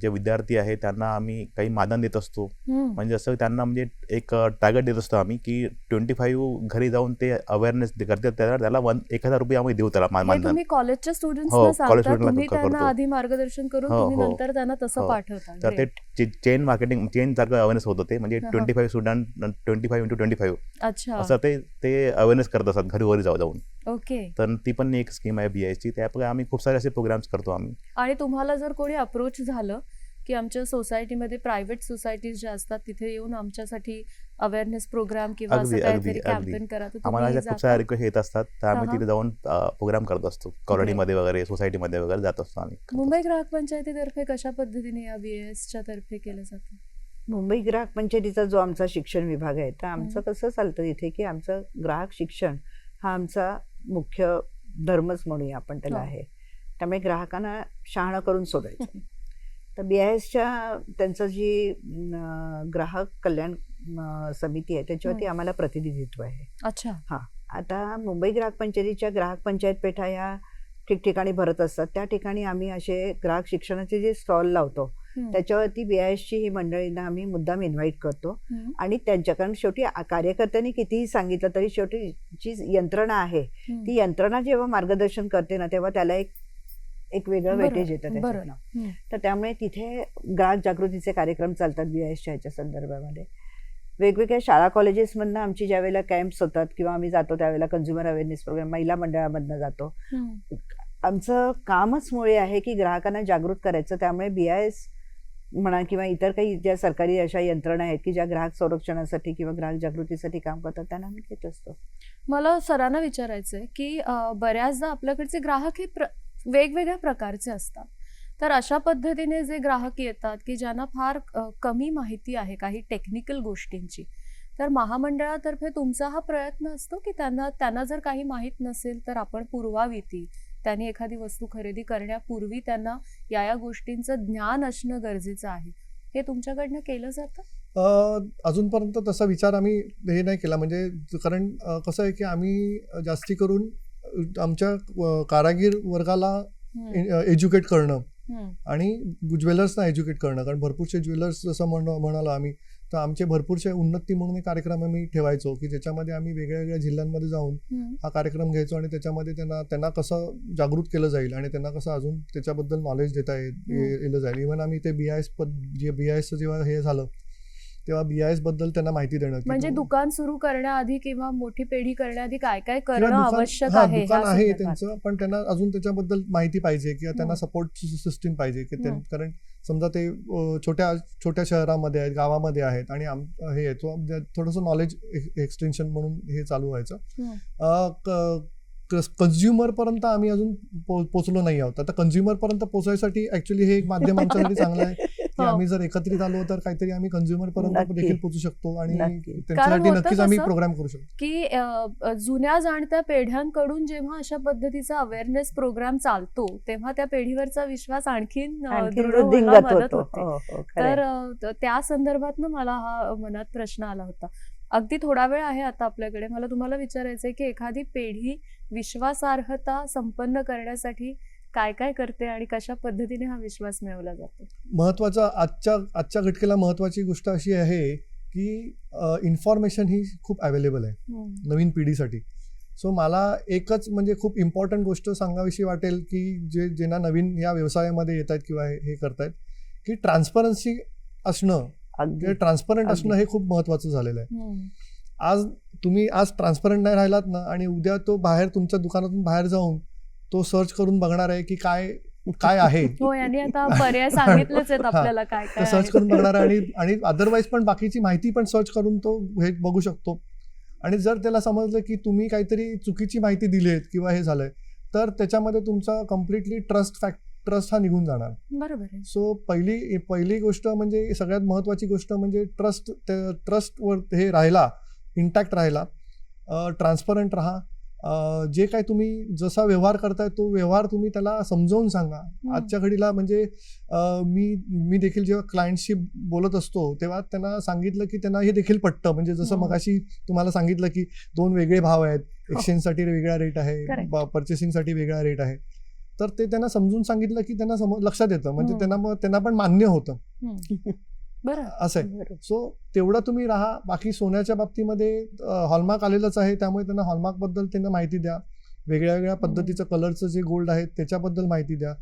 जे विद्यार्थी आहेत त्यांना आम्ही काही मानधन देत असतो. म्हणजे असं त्यांना म्हणजे एक टार्गेट देत असतो आम्ही की 25 घरी जाऊन ते अवेअरनेस करतात, त्याला 1000 रुपये आम्ही देऊ त्याला मानधन. कॉलेजच्या स्टुडंट्सना आधी मार्गदर्शन करून नंतर त्यांना तसं पाठवता. तर ते चेन मार्केटिंग, चेन सारखं अवेअरनेस होतं ते. म्हणजे 25 स्टुडंट 25 × 25 असं ते अवेअरनेस करत असतात घरी जाऊन. ओके. तर ती पण एक स्कीम आहे BISची. त्यामुळे आम्ही खूप सारे असे प्रोग्राम्स करतो आम्ही. आणि तुम्हाला जर कोणी अप्रोच झालं की आमच्या सोसायटीमध्ये प्रायव्हेट सोसायटीज ज्या असतात तिथे येऊन आमच्यासाठी अवेअरनेस प्रोग्राम किंवा असं काहीतरी कॅम्पेन करा, तर आम्हाला खूप सारे रिक्वेस्ट येत असतात. तर आम्ही तिथे जाऊन प्रोग्राम करत असतो. कॉलनीमध्ये वगैरे, सोसायटीमध्ये वगैरे जात असतो आम्ही. मुंबई ग्राहक पंचायतीतर्फे कशा पद्धतीने या BISच्या तर्फे केलं जातं? मुंबई ग्राहक पंचायतीचा जो आमचा शिक्षण विभाग आहे, तर आमचं कसं चालतं इथे की आमचं ग्राहक शिक्षण हा आमचा मुख्य धर्मच म्हणूया आपण त्याला आहे. त्यामुळे ग्राहकांना शहाणं करून सोडायचं. तर BISच्या त्यांचं जी ग्राहक कल्याण समिती आहे त्याच्यावरती आम्हाला प्रतिनिधित्व आहे. अच्छा. आता मुंबई ग्राहक पंचायतीच्या ग्राहक पंचायत पेठा या ठिकठिकाणी भरत असतात. त्या ठिकाणी आम्ही असे ग्राहक शिक्षणाचे जे स्टॉल लावतो त्याच्यावरती BISची ही मंडळींना आम्ही मुद्दाम इन्व्हाइट करतो. आणि त्यांच्या, कारण शेवटी कार्यकर्त्यांनी कितीही सांगितलं तरी शेवटी जी यंत्रणा आहे ती यंत्रणा जेव्हा मार्गदर्शन करते ना तेव्हा त्याला एक वेगळं बरं, वेटेज येतं बरं. त्याच्यातनं. तर त्यामुळे तिथे ग्राहक जागृतीचे कार्यक्रम चालतात BISच्या ह्याच्या संदर्भामध्ये. वेगवेगळ्या शाळा कॉलेजेसमधनं आमची ज्या वेळेला कॅम्प्स होतात किंवा आम्ही जातो त्यावेळेला कंझ्युमर अवेअरनेस प्रोग्राम महिला मंडळामधनं जातो. आमचं कामच मुळे आहे की ग्राहकांना जागृत करायचं. त्यामुळे BIS म्हणा किंवा इतर काही ज्या सरकारी अशा यंत्रणा आहेत की ज्या ग्राहक संरक्षणासाठी किंवा ग्राहक जागृतीसाठी काम करतात त्यांना आम्ही घेत असतो. मला सरांना विचारायचंय की बऱ्याचदा आपल्याकडचे ग्राहक हे वेगवेगळ्या प्रकारचे असतात. तर अशा पद्धतीने जे ग्राहक येतात की ज्यांना फार कमी माहिती आहे काही टेक्निकल गोष्टींची, तर महामंडळातर्फे तुमचा हा प्रयत्न असतो की त्यांना जर काही माहीत नसेल तर आपण पुरवावी ती. त्यांनी एखादी वस्तू खरेदी करण्यापूर्वी त्यांना या गोष्टींचं ज्ञान असणं गरजेचं आहे. हे तुमच्याकडनं केलं जातं? अजूनपर्यंत तसा विचार आम्ही हे नाही केला. म्हणजे कारण कसं आहे की आम्ही जास्ती करून आमच्या कारागीर वर्गाला एज्युकेट करणं आणि ज्वेलर्सना एज्युकेट करणं. कारण भरपूरसे ज्वेलर्स जसं म्हणालो आम्ही, तर आमचे भरपूरसे उन्नती म्हणून एक कार्यक्रम आम्ही ठेवायचो की ज्याच्यामध्ये आम्ही वेगळ्या वेगळ्या जिल्ह्यांमध्ये जाऊन हा कार्यक्रम घ्यायचो आणि त्याच्यामध्ये त्यांना कसं जागृत केलं जाईल आणि त्यांना कसं अजून त्याच्याबद्दल नॉलेज देता येलं जाईल. इव्हन आम्ही ते BISचं जेव्हा हे झालं तेव्हा BIS बद्दल त्यांना माहिती देणं. म्हणजे दुकान सुरू करण्याआधी किंवा मोठी पेढी करण्याआधी काय काय करणं आवश्यक आहे. दुकान आहे त्यांचं, पण त्यांना अजून त्याच्याबद्दल माहिती पाहिजे किंवा त्यांना सपोर्ट सिस्टीम पाहिजे की कारण समजा ते छोट्या शहरामध्ये आहेत, गावामध्ये आहेत आणि हे थोडंसं नॉलेज एक्सटेन्शन म्हणून हे चालू व्हायचं. कन्झ्युमर पर्यंत आम्ही अजून पोहोचलो नाही आहोत. आता कन्झ्युमर पर्यंत पोहोचायसाठी ऍक्च्युली हे एक माध्यम आमच्यासाठी चांगलं आहे की आम्ही जर एकत्रित आलो तर काहीतरी आम्ही कन्झ्युमर पर्यंत देखील पोहोचू शकतो आणि त्यांच्यासाठी नक्कीच आम्ही प्रोग्राम करू शकतो. की जुन्या जाणत्या पिढ्यांकडून जेव्हा अशा पद्धतीचा अवेअरनेस प्रोग्राम चालतो तेव्हा त्या पिढीवरचा विश्वास आणखीन दृढ व्हायला मदत होते. तर त्या संदर्भातनं मला हा मनात प्रश्न आला होता. अगदी थोडा वेळ आहे आता आपल्याकडे. मला तुम्हाला विचारायचंय की एखादी पिढी विश्वासार्हता संपन्न करण्यासाठी काय काय करते आणि कशा पद्धतीने हा विश्वास मिळवला जातो? महत्वाचा आजच्या घटकेला महत्वाची गोष्ट अशी आहे की इन्फॉर्मेशन ही खूप अवेलेबल आहे नवीन पिढीसाठी. सो मला एकच म्हणजे खूप इम्पॉर्टंट गोष्ट सांगावीशी वाटेल की ज्यांना नवीन या व्यवसायामध्ये येत आहेत किंवा हे करतायत की ट्रान्सपरन्सी असणं, ट्रान्सपरंट असणं हे खूप महत्वाचं झालेलं आहे. आज ट्रान्सपरंट नाही राहिलात ना आणि उद्या तो बाहेर तुमच्या दुकानातून बाहेर जाऊन तो सर्च करून बघणार आहे की काय आहे. आता पर्याय सांगितलेच आहेत आपल्याला काय काय सर्च करून बघणार आहे आणि अदरवाईज पण बाकीची माहिती पण सर्च करून तो हे बघू शकतो. आणि जर त्याला समजलं की तुम्ही काहीतरी चुकीची माहिती दिलीत किंवा हे झालंय तर त्याच्यामध्ये तुमचा कम्प्लिटली ट्रस्ट हा निघून जाणार. बरोबर आहे. सो पहिली गोष्ट म्हणजे सगळ्यात महत्वाची गोष्ट म्हणजे ट्रस्टवर हे राहिला, इंटॅक्ट राहिला, ट्रान्सपरंट राहा. जे काय तुम्ही जसा व्यवहार करताय तो व्यवहार तुम्ही त्याला समजावून सांगा. आजच्या घडीला म्हणजे मी देखील जेव्हा क्लायंटशी बोलत असतो तेव्हा त्यांना सांगितलं की त्यांना हे देखील पटतं. म्हणजे जसं मगाशी तुम्हाला सांगितलं की 2 वेगळे भाव आहेत, एक्सचेंजसाठी वेगळा रेट आहे, पर्चेसिंगसाठी वेगळा रेट आहे. तर ते त्यांना समजून सांगितलं की त्यांना लक्षात येतं, म्हणजे त्यांना पण मान्य होतं. असं आहे. सो तेवढं तुम्ही राहा. बाकी सोन्याच्या बाबतीमध्ये हॉलमार्क आलेलंच आहे त्यामुळे त्यांना हॉलमार्क बद्दल त्यांना माहिती द्या. वेगळ्या वेगळ्या पद्धतीचं कलरचं जे गोल्ड आहे त्याच्याबद्दल माहिती द्या.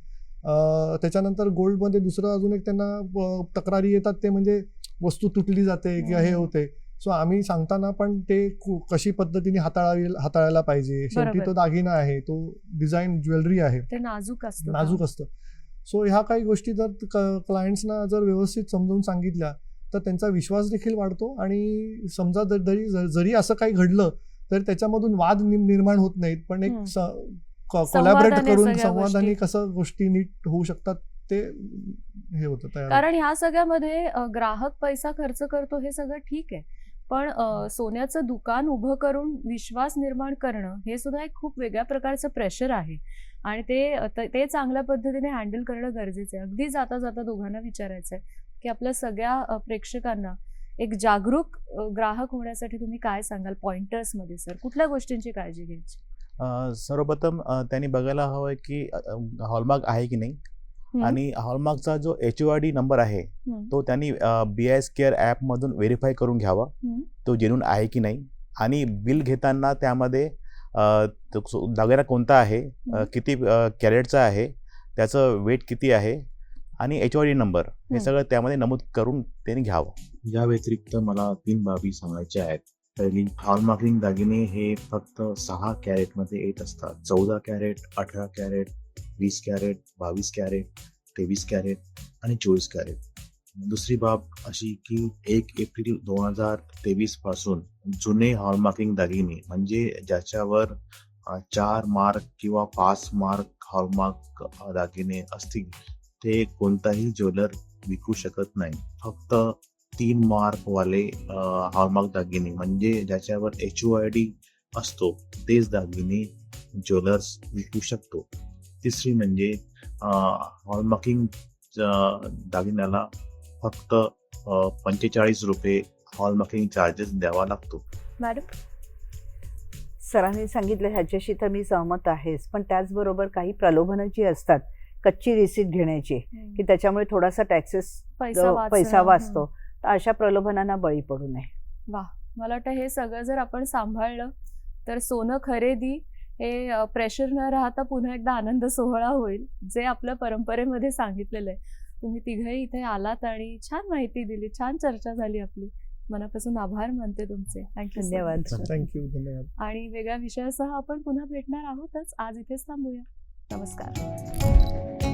त्याच्यानंतर गोल्डमध्ये दुसरं अजून एक त्यांना तक्रारी येतात ते म्हणजे वस्तू तुटली जाते किंवा हे होते. सो आम्ही सांगताना पण ते कशी पद्धतीने हाताळायला पाहिजे. शेवटी तो दागिना आहे, तो डिझाईन ज्वेलरी आहे, ते नाजूक असतं. सो ह्या काही गोष्टी जर क्लायंट्सना जर व्यवस्थित समजावून सांगितल्या तर त्यांचा विश्वास देखील वाढतो. आणि समजा जरी असं काही घडलं तर त्याच्यामधून वाद निर्माण होत नाहीत, पण एक कोलॅबरेट करून संवादाने कसं गोष्टी नीट होऊ शकतात ते हे होतं तयार. कारण ह्या सगळ्यामध्ये ग्राहक पैसा खर्च करतो हे सगळं ठीक आहे, पण सोन्याचं दुकान उभं करून विश्वास निर्माण करणं हे सुद्धा एक खूप वेगळ्या प्रकारचं प्रेशर आहे आणि ते चांगल्या पद्धतीने हँडल करणं गरजेचं आहे. अगदी जाता जाता दोघांना विचारायचं आहे की आपल्या सगळ्या प्रेक्षकांना एक जागरूक ग्राहक होण्यासाठी तुम्ही काय सांगाल पॉइंटर्समध्ये? सर, कुठल्या गोष्टींची काळजी घ्यायची? सर्वप्रथम त्यांनी बघायला हवं की हॉलमार्क आहे की नाही, आणि हॉलमार्कचा जो HORD नंबर आहे तो त्यांनी BIS केअर ॲप मधून व्हेरीफाय करून घ्यावा, तो जेन्युइन आहे की नाही. आणि बिल घेताना त्यामध्ये दागिना कोणता आहे, किती कॅरेटचा आहे, त्याचं वेट किती आहे आणि HOID नंबर हे सगळं त्यामध्ये नमूद करून त्यांनी घ्यावं. या व्यतिरिक्त मला 3 बाबी सांगायच्या आहेत. पहिली, हॉलमार्किंग दागिने हे फक्त 6 कॅरेटमध्ये येत असतात. 14 carat, 18 carat, 20 carat, 22 carat, 23 carat आणि 24 कॅरेट. दुसरी बाब अशी की 1 एप्रिल 2023 पासून जुने हॉलमार्किंग दागिने म्हणजे ज्याच्यावर 4 मार्क किंवा 5 मार्क हॉलमार्क दागिने असतील ते कोणताही ज्वेलर विकू शकत नाही. फक्त 3 मार्कवाले हॉलमार्क दागिने म्हणजे ज्याच्यावर HOID असतो तेच दागिने ज्वेलर्स विकू शकतो. तिसरी म्हणजे हॉलमार्किंग दागिन्याला फक्त 45 रुपये हॉलमार्किंग चार्जेस द्यावा लागतो. मॅडम, सरांनी सांगितलं ह्याच्याशी तर मी सहमत आहेच, पण त्याचबरोबर काही प्रलोभनं जी असतात कच्ची रिसीट घेण्याची की त्याच्यामुळे थोडासा टॅक्सेस पैसा वाचतो, तर अशा प्रलोभनांना बळी पडू नये. मला वाटतं हे सगळं जर आपण सांभाळलं तर सोनं खरेदी हे प्रेशर न राहता पुन्हा एकदा आनंद सोहळा होईल, जे आपल्या परंपरेमध्ये सांगितलेलं आहे. तुम्ही तिघही इथे आलात आणि छान माहिती दिली, छान चर्चा झाली आपली. मनापासून आभार मानते तुमचे. थँक्यू. धन्यवाद. थँक्यू. धन्यवाद. आणि वेगळ्या विषयासह आपण पुन्हा भेटणार आहोतच. आज इथेच थांबूया. नमस्कार.